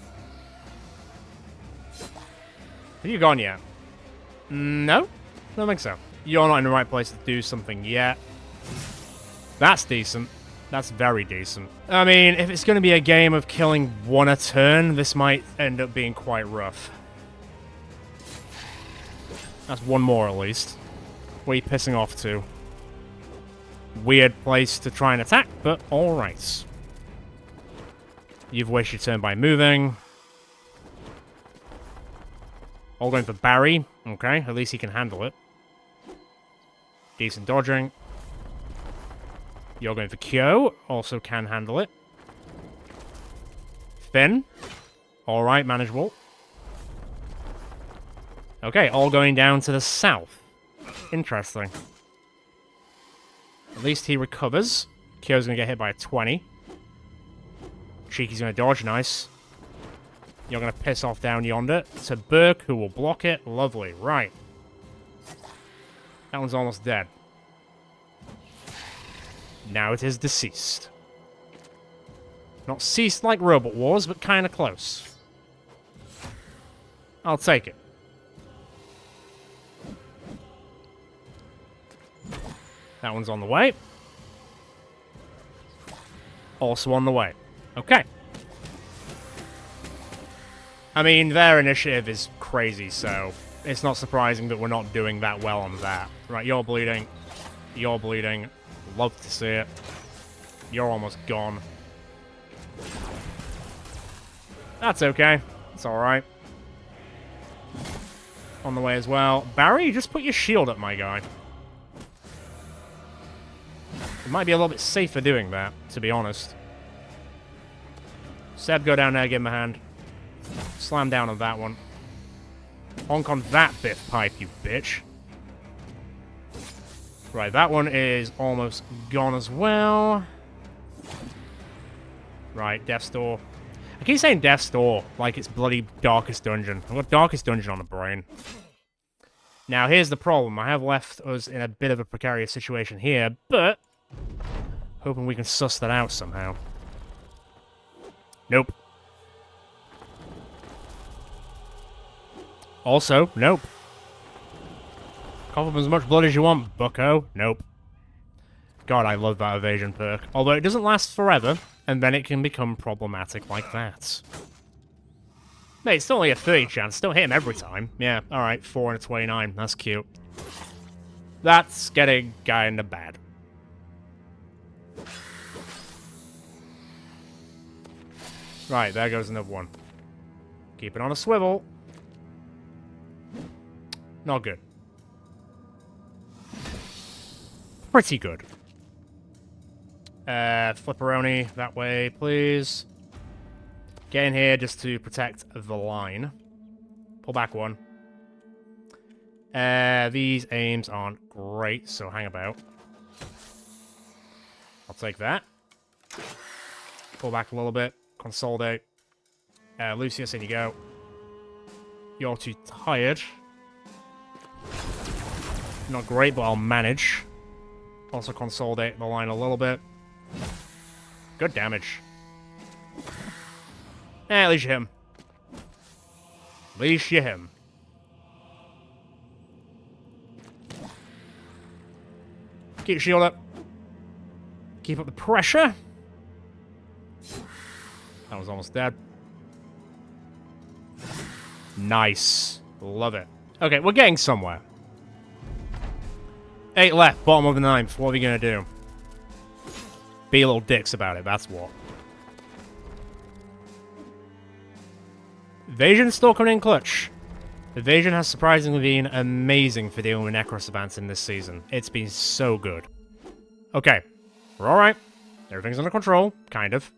Have you gone yet? No? Don't think so. You're not in the right place to do something yet. That's decent. That's very decent. I mean, if it's going to be a game of killing one a turn, this might end up being quite rough. That's one more, at least. Where are you pissing off to? Weird place to try and attack, but alright. You've wasted your turn by moving. All going for Barry. Okay, at least he can handle it. Decent dodging. You're going for Kyo. Also can handle it. Finn. Alright, manageable. Okay, all going down to the south. Interesting. At least he recovers. Kyo's going to get hit by a 20. Cheeky's going to dodge. Nice. You're going to piss off down yonder. To Burke, who will block it. Lovely. Right. That one's almost dead. Now it is deceased. Not ceased like Robot Wars, but kind of close. I'll take it. That one's on the way. Also on the way. Okay. I mean, their initiative is crazy, so it's not surprising that we're not doing that well on that. Right, you're bleeding. You're bleeding. Love to see it. You're almost gone. That's okay. It's alright. On the way as well. Barry, just put your shield up, my guy. It might be a little bit safer doing that, to be honest. Seb, go down there, give him a hand. Slam down on that one. Honk on that Biff pipe, you bitch. Right, that one is almost gone as well. Right, Death's Door. I keep saying Death's Door like it's bloody Darkest Dungeon. I've got Darkest Dungeon on the brain. Now, here's the problem. I have left us in a bit of a precarious situation here, but hoping we can suss that out somehow. Nope. Also, nope. Cough up as much blood as you want, bucko. Nope. God, I love that evasion perk. Although it doesn't last forever, and then it can become problematic like that. Mate, it's still only a 30 chance. Don't hit him every time. Yeah, alright, 4 and a 29. That's cute. That's getting kinda bad. Right, there goes another one. Keep it on a swivel. Not good. Pretty good. Flipperoni, that way, please. Get in here just to protect the line. Pull back one. These aims aren't great, so hang about. I'll take that. Pull back a little bit. Consolidate. Lucius, in you go. You're too tired. Not great, but I'll manage. Also consolidate the line a little bit. Good damage. At least you hit him. At least you hit him. Keep your shield up. Keep up the pressure. That was almost dead. Nice. Love it. Okay, we're getting somewhere. 8 left, bottom of the 9th. What are we gonna do? Be little dicks about it, that's what. Evasion's still coming in clutch. Evasion has surprisingly been amazing for dealing with Necrosavants in this season. It's been so good. Okay, we're alright. Everything's under control, kind of.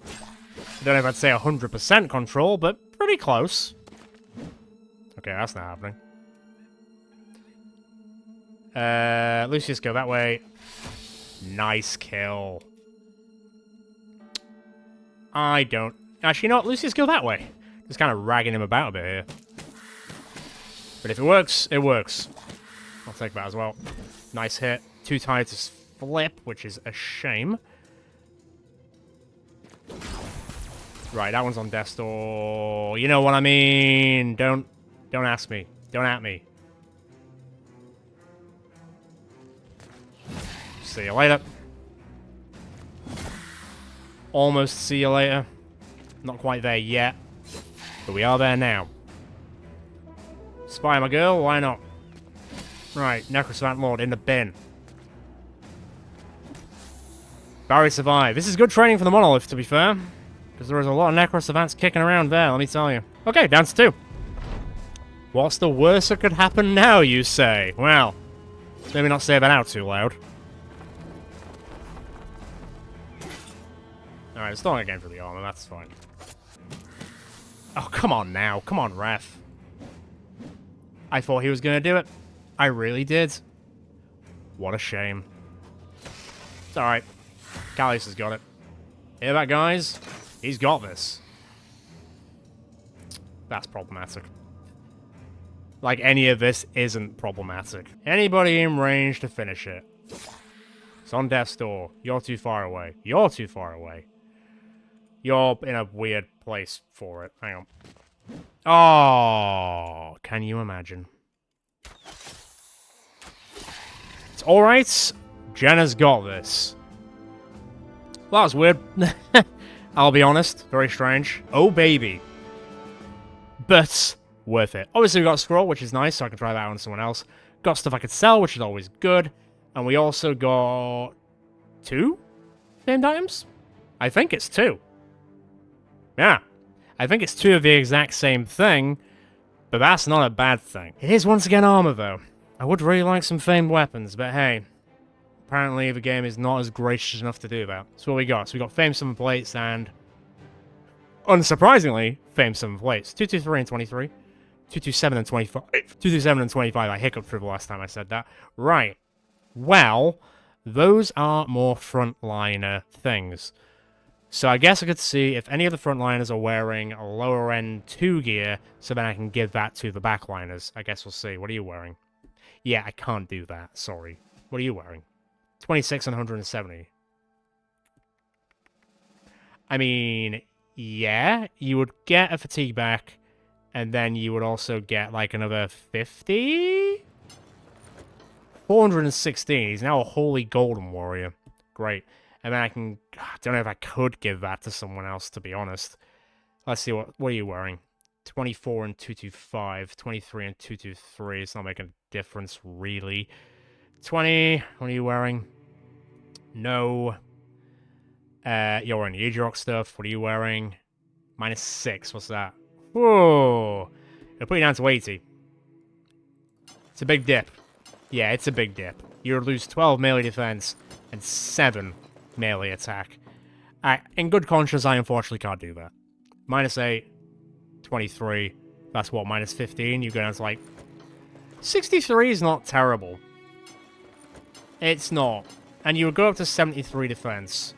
I don't know if I'd say 100% control, but pretty close. Okay, that's not happening. Lucius, go that way. Nice kill. I don't... Actually, you know what? Lucius, go that way. Just kind of ragging him about a bit here. But if it works, it works. I'll take that as well. Nice hit. Too tired to flip, which is a shame. Right, that one's on Death's Door. You know what I mean. Don't ask me. Don't at me. See you later. Almost see you later. Not quite there yet. But we are there now. Spy my girl, why not? Right, Necrosavant Lord in the bin. Barry survived. This is good training for the Monolith, to be fair. Because there is a lot of Necrosavants kicking around there, let me tell you. Okay, down to 2. What's the worst that could happen now, you say? Well, maybe not say that out too loud. Alright, still not getting for the armor, that's fine. Oh, come on now. Come on, ref. I thought he was going to do it. I really did. What a shame. It's alright. Callius has got it. Hear that, guys? He's got this. That's problematic. Like, any of this isn't problematic. Anybody in range to finish it. It's on Death's Door. You're too far away. You're too far away. You're in a weird place for it. Hang on. Oh, can you imagine? It's alright. Jenna's got this. Well, that was weird. I'll be honest. Very strange. Oh, baby. But worth it. Obviously, we got a scroll, which is nice, so I can try that on someone else. Got stuff I could sell, which is always good. And we also got 2 famed items? I think it's 2. Yeah. I think it's 2 of the exact same thing, but that's not a bad thing. It is once again armor, though. I would really like some famed weapons, but hey. Apparently, the game is not as gracious enough to do that. So what we got? So we got famed summon plates and... unsurprisingly, famed summon plates. 223 and 23. 227 and 25. 227 and 25. I hiccuped through the last time I said that. Right. Well, those are more frontliner things. So I guess I could see if any of the frontliners are wearing a lower end 2 gear, so then I can give that to the backliners. I guess we'll see. What are you wearing? Yeah, I can't do that. Sorry. What are you wearing? 26 and 170. I mean, yeah, you would get a fatigue back, and then you would also get like another 50? 416. He's now a holy golden warrior. Great. And then I can... I don't know if I could give that to someone else, to be honest. Let's see, what are you wearing? 24 and 225. 23 and 223. It's not making a difference, really. 20. What are you wearing? No. You're wearing the Aegirock stuff. What are you wearing? -6. What's that? Whoa. It'll put you down to 80. It's a big dip. Yeah, it's a big dip. You'll lose 12 melee defense and 7 melee attack. In good conscience, I unfortunately can't do that. -8, 23. That's what, -15? You go down to like... 63 is not terrible. It's not. And you would go up to 73 defense.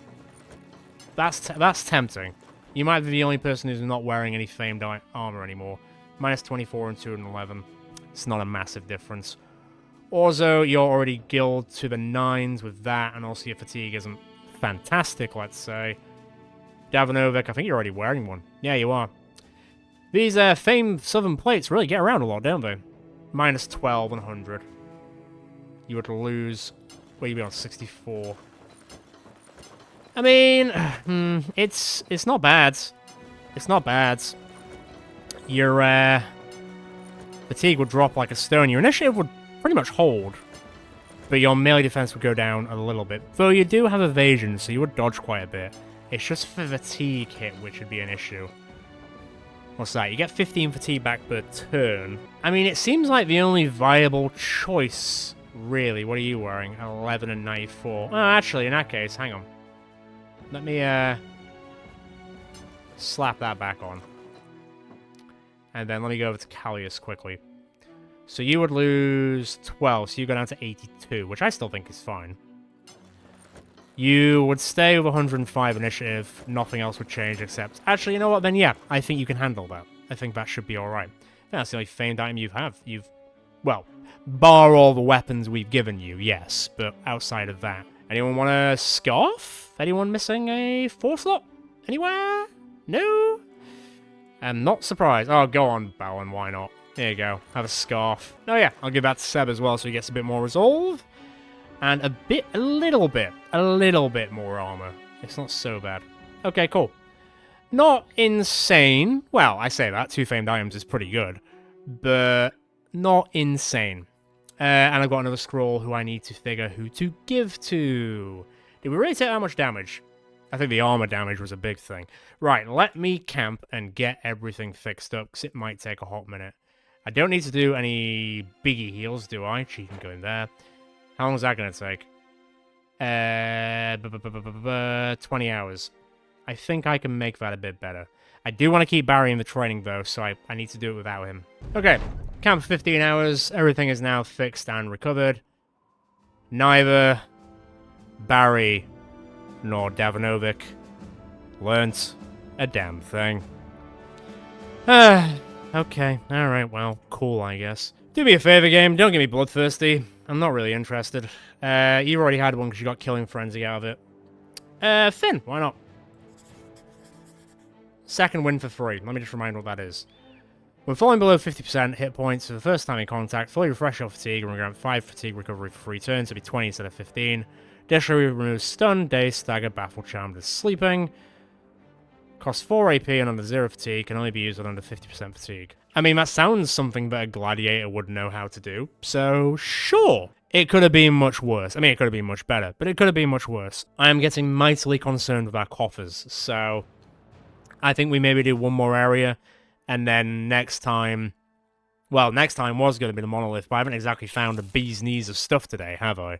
That's tempting. You might be the only person who's not wearing any famed armor anymore. -24 and 211. It's not a massive difference. Also, you're already guild to the 9s with that, and also your fatigue isn't fantastic, let's say. Davanovic, I think you're already wearing one. Yeah, you are. These famed southern plates really get around a lot, don't they? -12 and 100. You would lose... Well, you'd be on 64. I mean, it's not bad. It's not bad. Your fatigue would drop like a stone. Your initiative would pretty much hold, but your melee defense would go down a little bit. Though you do have evasion, so you would dodge quite a bit. It's just for fatigue hit which would be an issue. What's that? You get 15 fatigue back per turn. I mean, it seems like the only viable choice, really. What are you wearing? 11 and 94. Oh, actually, in that case, hang on. Let me slap that back on. And then let me go over to Callius quickly. So you would lose 12, so you go down to 82, which I still think is fine. You would stay with 105 initiative, nothing else would change except... Actually, you know what, then yeah, I think you can handle that. I think that should be alright. That's the only famed item you have. Well, bar all the weapons we've given you, yes, but outside of that. Anyone want a scarf? Anyone missing a 4 slot? Anywhere? No? I'm not surprised. Oh, go on, Bowen, why not? There you go. Have a scarf. Oh yeah, I'll give that to Seb as well so he gets a bit more resolve. And a little bit more armor. It's not so bad. Okay, cool. Not insane. Well, I say that. 2 famed items is pretty good. But not insane. And I've got another scroll who I need to figure who to give to. Did we really take that much damage? I think the armor damage was a big thing. Right, let me camp and get everything fixed up, because it might take a hot minute. I don't need to do any biggie heals, do I? She can go in there. How long is that going to take? 20 hours. I think I can make that a bit better. I do want to keep Barry in the training, though, so I need to do it without him. Okay, camp for 15 hours. Everything is now fixed and recovered. Neither Barry nor Davanovic learnt a damn thing. Okay, alright, well, cool, I guess. Do me a favor, game, don't get me bloodthirsty. I'm not really interested. You already had one because you got Killing Frenzy out of it. Finn, why not? Second win for free. Let me just remind what that is. When falling below 50% hit points for the first time in contact, fully refresh your fatigue and grant 5 fatigue recovery for free turns, so it'll be 20 instead of 15. Additionally, removes stun, daze, stagger, baffle, charmed, and sleeping. Costs 4 AP and under 0 fatigue, can only be used with under 50% fatigue. I mean, that sounds something that a gladiator would know how to do, so sure. It could have been much worse. I mean, it could have been much better, but it could have been much worse. I am getting mightily concerned with our coffers, so I think we maybe do one more area, and then next time... Well, next time was going to be the monolith, but I haven't exactly found a bee's knees of stuff today, have I?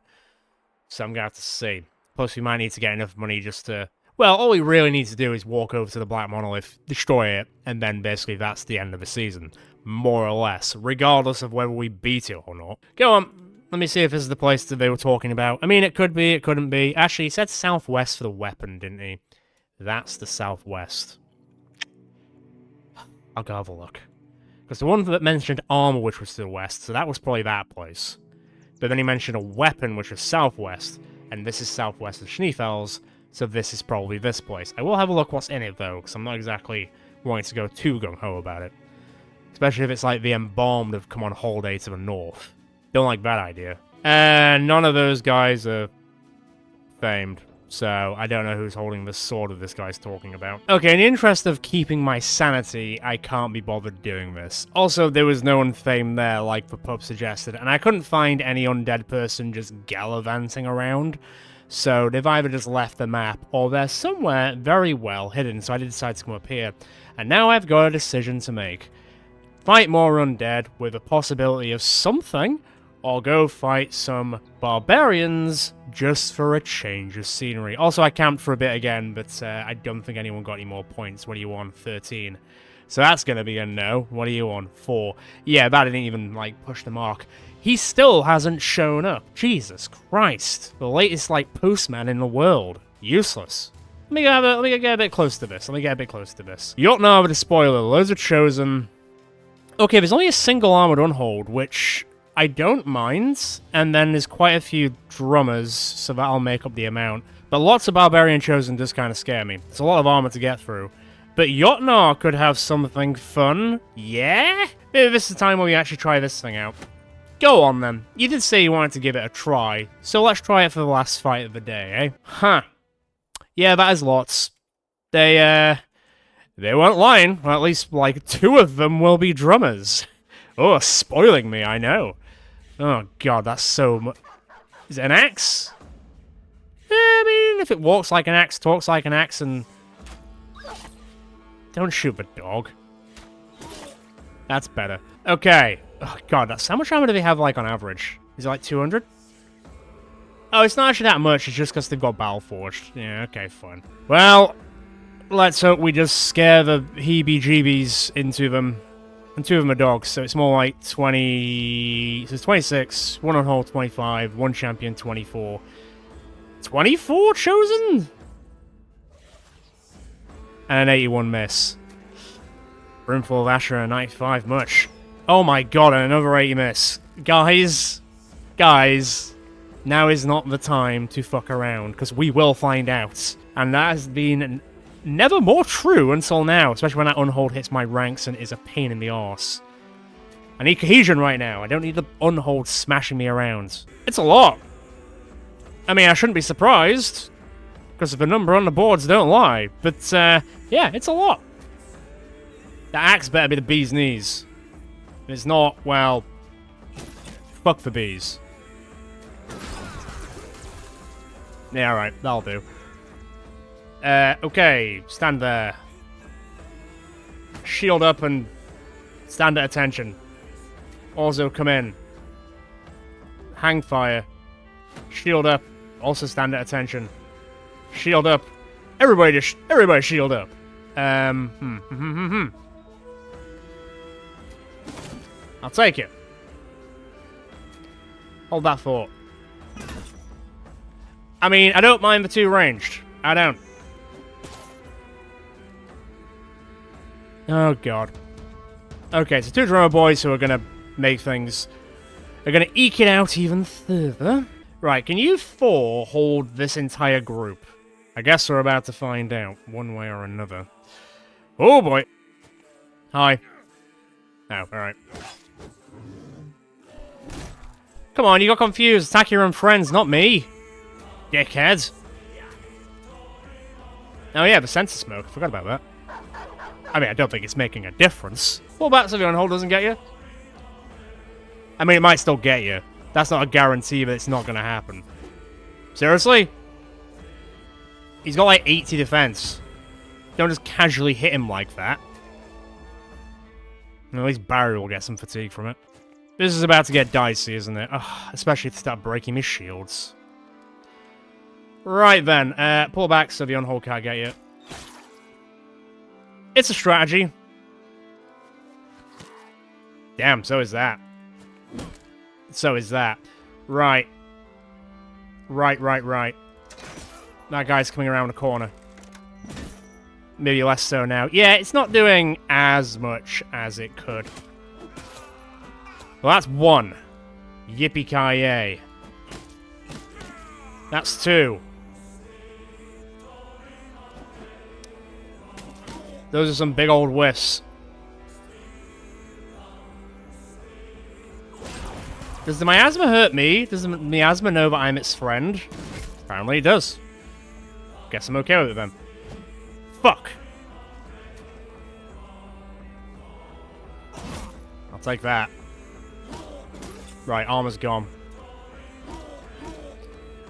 So I'm going to have to see. Plus, we might need to get enough money just to... Well, all we really need to do is walk over to the Black Monolith, destroy it, and then basically that's the end of the season. More or less, regardless of whether we beat it or not. Go on, let me see if this is the place that they were talking about. I mean, it could be, it couldn't be. Actually, he said southwest for the weapon, didn't he? That's the southwest. I'll go have a look. Because the one that mentioned armor, which was to the west, so that was probably that place. But then he mentioned a weapon, which was southwest, and this is southwest of Schneefels, so this is probably this place. I will have a look what's in it, though, because I'm not exactly wanting to go too gung-ho about it. Especially if it's like the Embalmed have come on holiday to the north. Don't like that idea. And none of those guys are famed, so I don't know who's holding the sword that this guy's talking about. Okay, in the interest of keeping my sanity, I can't be bothered doing this. Also, there was no one famed there, like the pub suggested, and I couldn't find any undead person just gallivanting around. So they've either just left the map, or they're somewhere very well hidden, so I decided to come up here. And now I've got a decision to make. Fight more undead with a possibility of something, or go fight some barbarians just for a change of scenery. Also, I camped for a bit again, but I don't think anyone got any more points. What are you on? 13. So that's going to be a no. What are you on? 4. Yeah, that didn't even, like, push the mark. He still hasn't shown up. Jesus Christ. The latest, like, postman in the world. Useless. Let me get a bit close to this. Jotnar with a spoiler. Loads of chosen. Okay, there's only a single armored unhold, which I don't mind. And then there's quite a few drummers, so that'll make up the amount. But lots of barbarian chosen does kind of scare me. It's a lot of armor to get through. But Jotnar could have something fun. Yeah? Maybe this is the time where we actually try this thing out. Go on, then. You did say you wanted to give it a try, so let's try it for the last fight of the day, eh? Huh. Yeah, that is lots. They weren't lying. Well, at least, like, 2 of them will be drummers. Oh, spoiling me, I know. Oh, God, that's so much... Is it an axe? I mean, if it walks like an axe, talks like an axe, and... Don't shoot the dog. That's better. Okay. Oh, God, that's how much armor do they have, like, on average? Is it, like, 200? Oh, it's not actually that much. It's just because they've got Battle-Forged. Yeah, okay, fine. Well, let's hope we just scare the heebie-jeebies into them. And 2 of them are dogs, so it's more like 20... So it's 26, 1 on hold 25, 1 champion 24. 24 chosen? And an 81 miss. Roomful of Asher and a 95 much. Oh my god, and another 80 miss. Guys, now is not the time to fuck around, because we will find out. And that has been never more true until now, especially when that unhold hits my ranks and is a pain in the arse. I need cohesion right now. I don't need the unhold smashing me around. It's a lot. I mean, I shouldn't be surprised, because the number on the boards don't lie. But, yeah, it's a lot. The axe better be the bee's knees. If it's not, well, fuck the bees. Yeah, alright, that'll do. Okay, stand there. Shield up and stand at attention. Also, come in. Hang fire. Shield up. Also stand at attention. Shield up. Everybody shield up. I'll take it. Hold that thought. I mean, I don't mind the 2 ranged. I don't. Oh, God. Okay, so 2 drummer boys who are gonna make things... Are gonna eke it out even further. Right, can you 4 hold this entire group? I guess we're about to find out, one way or another. Oh, boy. Hi. Oh, alright. Come on, you got confused. Attack your own friends, not me. Dickhead. Oh yeah, the sensor smoke. I forgot about that. I mean, I don't think it's making a difference. What about if the on-hold doesn't get you? I mean, it might still get you. That's not a guarantee that it's not going to happen. Seriously? He's got like 80 defense. Don't just casually hit him like that. At least Barry will get some fatigue from it. This is about to get dicey, isn't it? Ugh, especially if they start breaking his shields. Right then, pull back so the on-hold can't get you. It's a strategy. Damn, so is that. So is that. Right. Right. That guy's coming around the corner. Maybe less so now. Yeah, it's not doing as much as it could. Well, that's one. Yippee-ki-yay. That's two. Those are some big old whiffs. Does the miasma hurt me? Does the miasma know that I'm its friend? Apparently it does. Guess I'm okay with it then. Fuck. I'll take that. Right, armor's gone.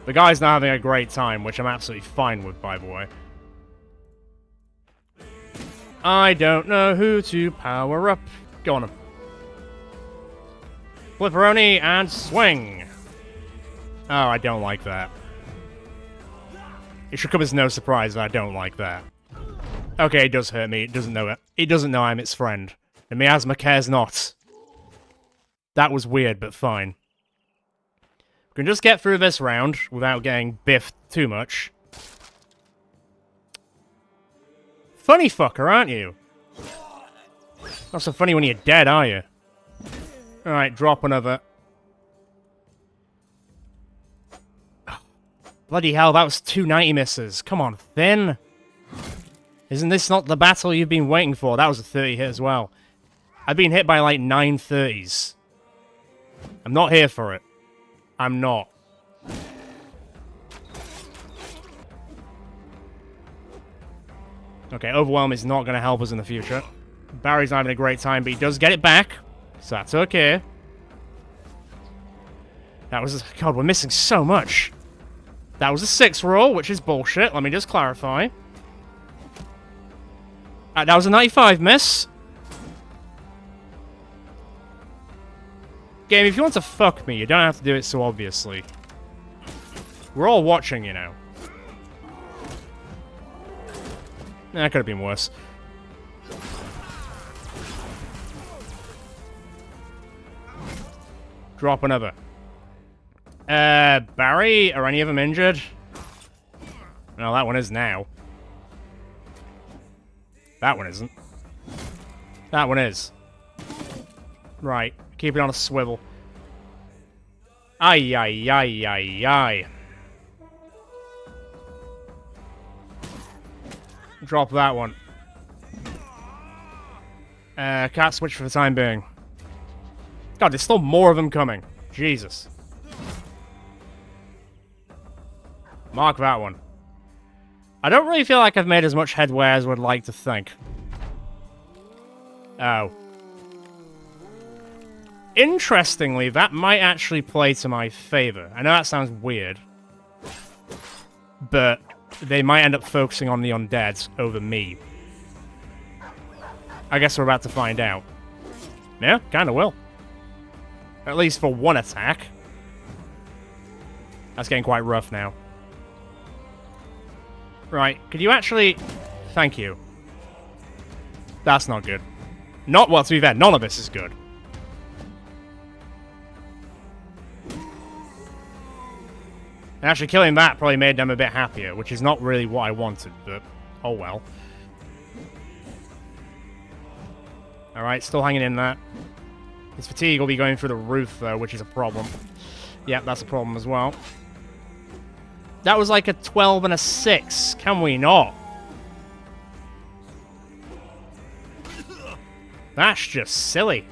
The guy's not having a great time, which I'm absolutely fine with, by the way. I don't know who to power up. Go on him. Flipperoni and swing. Oh, I don't like that. It should come as no surprise that I don't like that. Okay, it does hurt me. It doesn't know it. It doesn't know I'm its friend. The miasma cares not. That was weird, but fine. We can just get through this round without getting biffed too much. Funny fucker, aren't you? Not so funny when you're dead, are you? Alright, drop another. Bloody hell, that was 290 misses. Come on, Finn. Isn't this not the battle you've been waiting for? That was a 30 hit as well. I've been hit by like 9 30s. I'm not here for it. I'm not. Okay, Overwhelm is not going to help us in the future. Barry's not having a great time, but he does get it back. So that's okay. That was... God, we're missing so much. That was a 6 roll, which is bullshit. Let me just clarify. That was a 95 miss. Game, if you want to fuck me, you don't have to do it so obviously. We're all watching, you know. That could have been worse. Drop another. Barry? Are any of them injured? No, that one is now. That one isn't. That one is. Right. Keep it on a swivel. Ay, ay, ay, ay, ay. Drop that one. Can't switch for the time being. God, there's still more of them coming. Jesus. Mark that one. I don't really feel like I've made as much headway as I would like to think. Oh. Interestingly, that might actually play to my favor. I know that sounds weird. But they might end up focusing on the undead over me. I guess we're about to find out. Yeah, kinda will. At least for one attack. That's getting quite rough now. Right, could you actually... Thank you. That's not good. Not, well, to be fair, none of this is good. Actually, killing that probably made them a bit happier, which is not really what I wanted, but oh well. Alright, still hanging in there. His fatigue will be going through the roof, though, which is a problem. Yep, that's a problem as well. That was like a 12 and a 6. Can we not? That's just silly.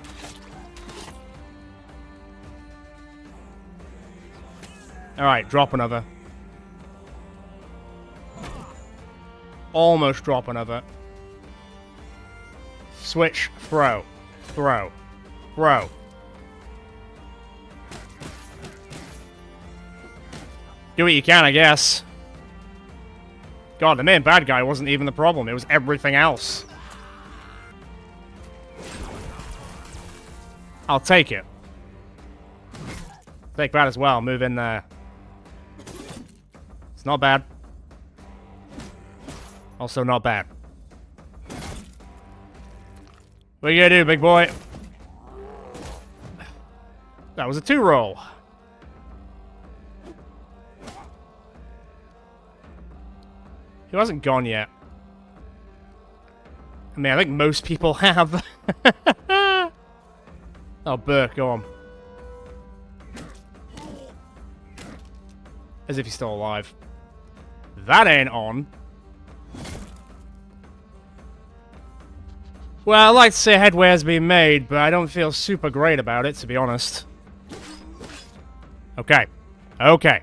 Alright, drop another. Almost drop another. Switch, throw. Throw. Throw. Do what you can, I guess. God, the main bad guy wasn't even the problem. It was everything else. I'll take it. Take that as well. Move in there. It's not bad. Also not bad. What are you gonna do, big boy? That was a 2-roll. He wasn't gone yet. I mean, I think most people have. Oh, Burke, go on. As if he's still alive. That ain't on. Well, I'd like to say headway has been made, but I don't feel super great about it, to be honest. Okay. Okay.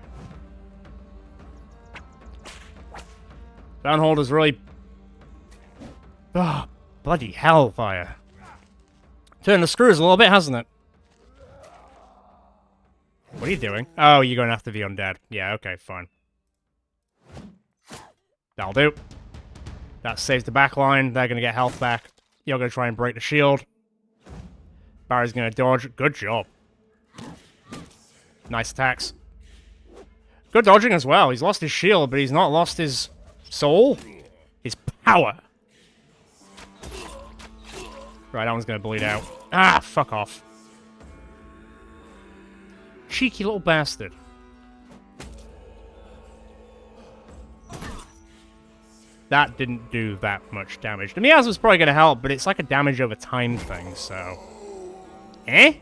Downholder's really... Oh, bloody hellfire. Turned the screws a little bit, hasn't it? What are you doing? Oh, you're going after the undead. Yeah, okay, fine. That'll do. That saves the back line. They're going to get health back. You're going to try and break the shield. Barry's going to dodge. Good job. Nice attacks. Good dodging as well. He's lost his shield, but he's not lost his soul. His power. Right, that one's going to bleed out. Ah, fuck off. Cheeky little bastard. That didn't do that much damage. The miasma was probably going to help, but it's like a damage over time thing, so... Eh?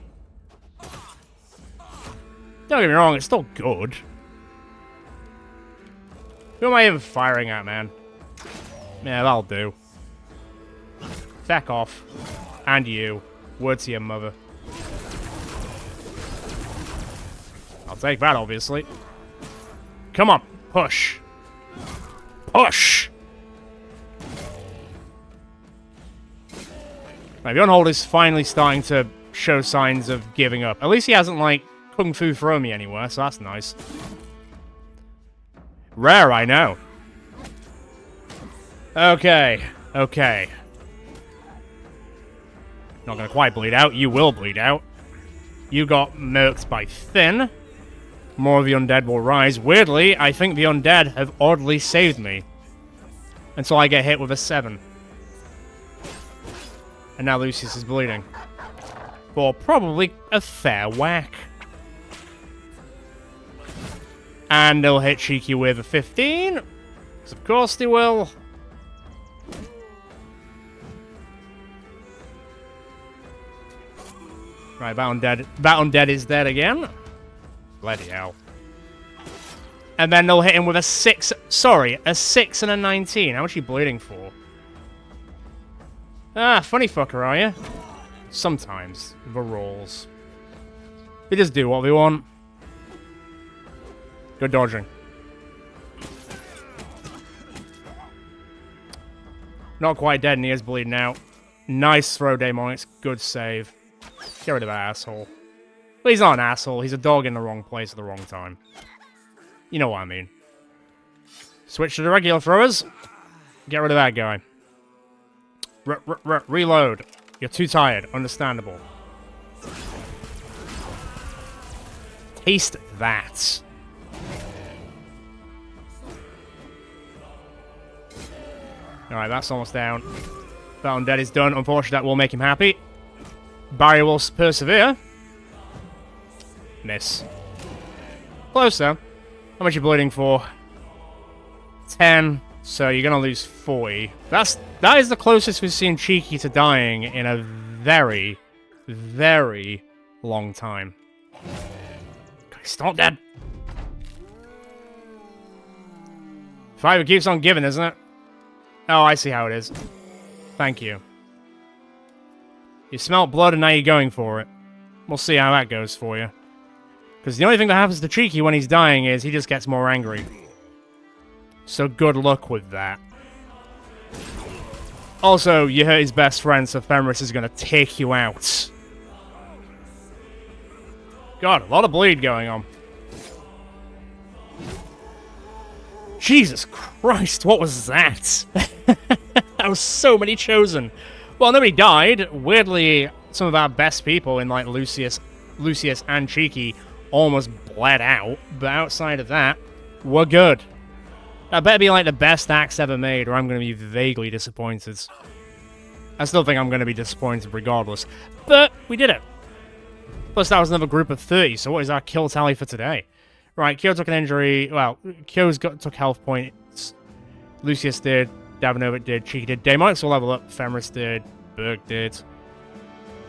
Don't get me wrong, it's still good. Who am I even firing at, man? Yeah, that'll do. Back off. And you. Word to your mother. I'll take that, obviously. Come on. Push. Push! Right, Beyondhold is finally starting to show signs of giving up. At least he hasn't, like, Kung Fu thrown me anywhere, so that's nice. Rare, I know. Okay. Okay. Not gonna quite bleed out. You will bleed out. You got murked by Thin. More of the undead will rise. Weirdly, I think the undead have oddly saved me. Until I get hit with a 7. And now Lucius is bleeding. For probably a fair whack. And they'll hit Cheeky with a 15. Because of course they will. Right, that undead is dead again. Bloody hell. And then they'll hit him with a 6. Sorry, a 6 and a 19. How much are you bleeding for? Ah, funny fucker, are you? Sometimes. The rolls. We just do what we want. Good dodging. Not quite dead and he is bleeding out. Nice throw, Daemonics. Good save. Get rid of that asshole. Well, he's not an asshole. He's a dog in the wrong place at the wrong time. You know what I mean. Switch to the regular throwers. Get rid of that guy. Reload. You're too tired. Understandable. Taste that. Alright, that's almost down. That undead is done. Unfortunately, that will make him happy. Barry will persevere. Miss. Close, though. How much are you bleeding for? 10. So you're gonna lose 40. That is the closest we've seen Cheeky to dying in a very, very long time. He's not dead. Fiber keeps on giving, isn't it? Oh, I see how it is. Thank you. You smelt blood and now you're going for it. We'll see how that goes for you. Because the only thing that happens to Cheeky when he's dying is he just gets more angry. So good luck with that. Also, you hurt his best friend, so Fenris is going to take you out. God, a lot of bleed going on. Jesus Christ, what was that? That was so many chosen. Well, nobody died. Weirdly, some of our best people in like Lucius and Cheeky almost bled out. But outside of that, we're good. That better be like the best axe ever made, or I'm going to be vaguely disappointed. I still think I'm going to be disappointed regardless. But we did it. Plus, that was another group of 30, so what is our kill tally for today? Right, Kyo took an injury. Well, Kyo's took health points. Lucius did. Davinovic did. Cheeky did. Daemonics will level up. Fenris did. Berg did.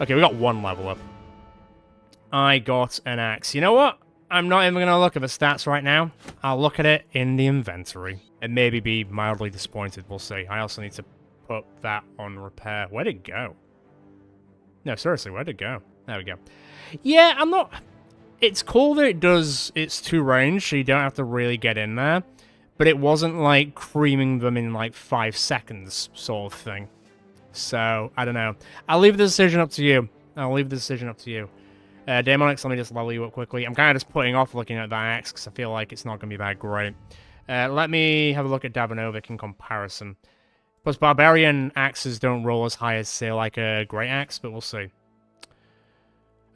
Okay, we got one level up. I got an axe. You know what? I'm not even going to look at the stats right now. I'll look at it in the inventory. And maybe be mildly disappointed. We'll see. I also need to put that on repair. Where'd it go? No, seriously, where'd it go? There we go. Yeah, I'm not... It's cool that it does its 2 range, so you don't have to really get in there. But it wasn't like creaming them in like 5 seconds sort of thing. So, I don't know. I'll leave the decision up to you. Daemonics, let me just level you up quickly. I'm kind of just putting off looking at that axe because I feel like it's not going to be that great. Let me have a look at Davinovic in comparison. Plus, Barbarian axes don't roll as high as, say, like a Great Axe, but we'll see.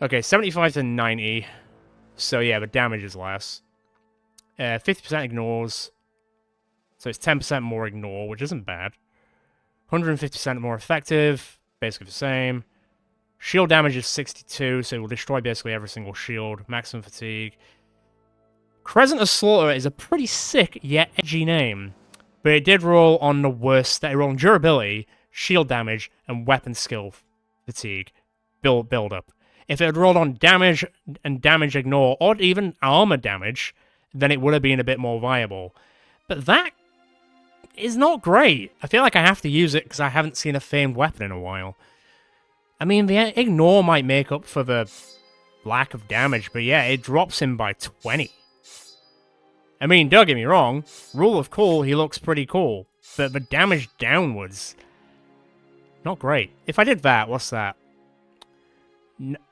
Okay, 75 to 90. So, yeah, the damage is less. 50% ignores. So it's 10% more ignore, which isn't bad. 150% more effective. Basically the same. Shield damage is 62, so it will destroy basically every single shield. Maximum fatigue. Crescent of Slaughter is a pretty sick, yet edgy name. But it did roll on the worst stat. It rolled on durability, shield damage, and weapon skill fatigue. Build up. If it had rolled on damage and damage ignore, or even armor damage, then it would have been a bit more viable. But that is not great. I feel like I have to use it because I haven't seen a famed weapon in a while. I mean, the ignore might make up for the lack of damage, but yeah, it drops him by 20. I mean, don't get me wrong, rule of cool, he looks pretty cool, but the damage downwards, not great. If I did that, what's that?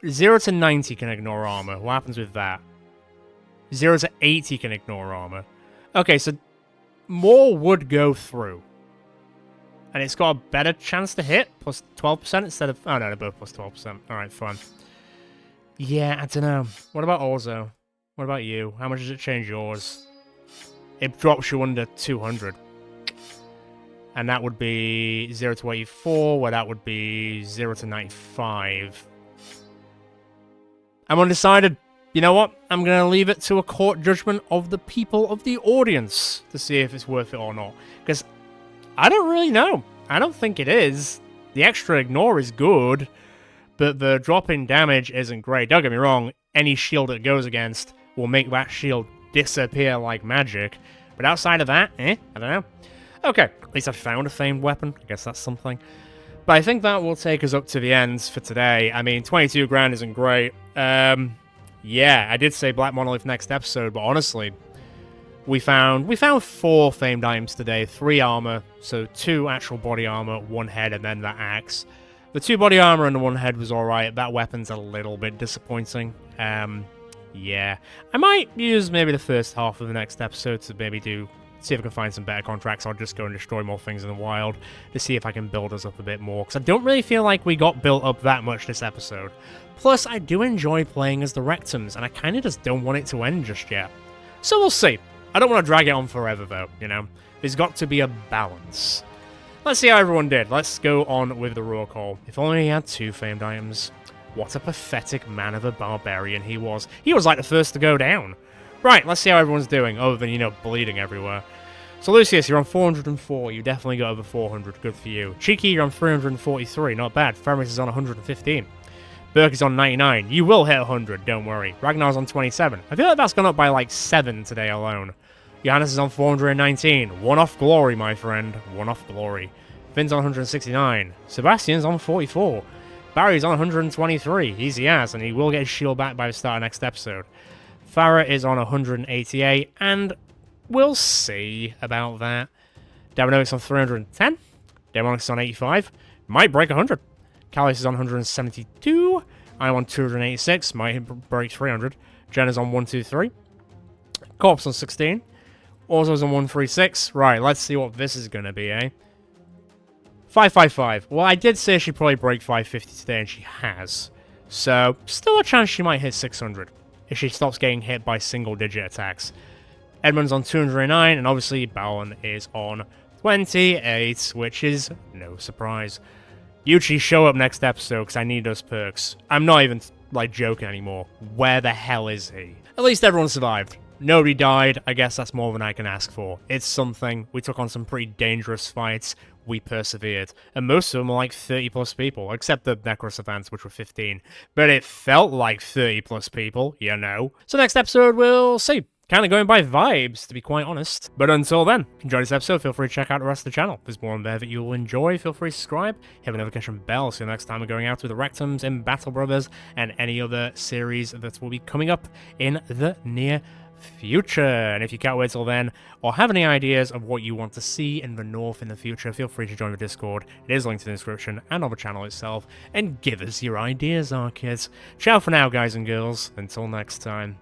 0 to 90 can ignore armor. What happens with that? 0 to 80 can ignore armor. Okay, so more would go through. And it's got a better chance to hit, plus 12% instead of... Oh, no, they're both plus 12%. Alright, fun. Yeah, I don't know. What about Orzo? What about you? How much does it change yours? It drops you under 200. And that would be 0 to 84, where that would be 0 to 95. I'm undecided. You know what? I'm going to leave it to a court judgment of the people of the audience to see if it's worth it or not. Because I don't really know. I don't think it is. The extra ignore is good, but the drop in damage isn't great. Don't get me wrong, any shield it goes against will make that shield disappear like magic. But outside of that, I don't know. Okay, at least I found a famed weapon. I guess that's something. But I think that will take us up to the end for today. I mean, 22 grand isn't great. Yeah, I did say Black Monolith next episode, but honestly, we found 4 famed items today. 3 armor, so 2 actual body armor, 1 head, and then that axe. The 2 body armor and the 1 head was alright. That weapon's a little bit disappointing. Yeah. I might use maybe the first half of the next episode to maybe see if I can find some better contracts. I'll just go and destroy more things in the wild to see if I can build us up a bit more. Because I don't really feel like we got built up that much this episode. Plus, I do enjoy playing as the Rectums, and I kind of just don't want it to end just yet. So we'll see. I don't want to drag it on forever, though, you know? There's got to be a balance. Let's see how everyone did. Let's go on with the roll call. If only he had 2 famed items. What a pathetic man of a barbarian he was. He was like the first to go down. Right, let's see how everyone's doing, other than, you know, bleeding everywhere. So, Lucius, you're on 404. You definitely got over 400. Good for you. Cheeky, you're on 343. Not bad. Fenris is on 115. Burke is on 99. You will hit 100, don't worry. Ragnar's on 27. I feel like that's gone up by like 7 today alone. Johannes is on 419. One off glory, my friend. One off glory. Finn's on 169. Sebastian's on 44. Barry's on 123, easy as, and he will get his shield back by the start of next episode. Farah is on 188, and we'll see about that. Demonoix on 310. Demonix on 85. Might break 100. Callius is on 172. I'm on 286. Might break 300. Jenna's on 123. Corpse on 16. Orzo's on 136. Right, let's see what this is going to be, eh? 555. Well, I did say she'd probably break 550 today, and she has. So, still a chance she might hit 600 if she stops getting hit by single-digit attacks. Edmund's on 209, and obviously Bowen is on 28, which is no surprise. Yuchi, show up next episode, because I need those perks. I'm not even, like, joking anymore. Where the hell is he? At least everyone survived. Nobody died. I guess that's more than I can ask for. It's something. We took on some pretty dangerous fights. We persevered. And most of them were like 30 plus people, except the Necros events, which were 15. But it felt like 30 plus people, you know. So next episode, we'll see. Kind of going by vibes, to be quite honest. But until then, if you enjoyed this episode, feel free to check out the rest of the channel. There's more on there that you'll enjoy. Feel free to subscribe, hit the notification bell so next time we're going out with the Rectums in Battle Brothers and any other series that will be coming up in the near future. And if you can't wait till then, or have any ideas of what you want to see in the North in the future, feel free to join the Discord. It is linked in the description and on the channel itself, and give us your ideas, our kids. Ciao for now, guys and girls. Until next time.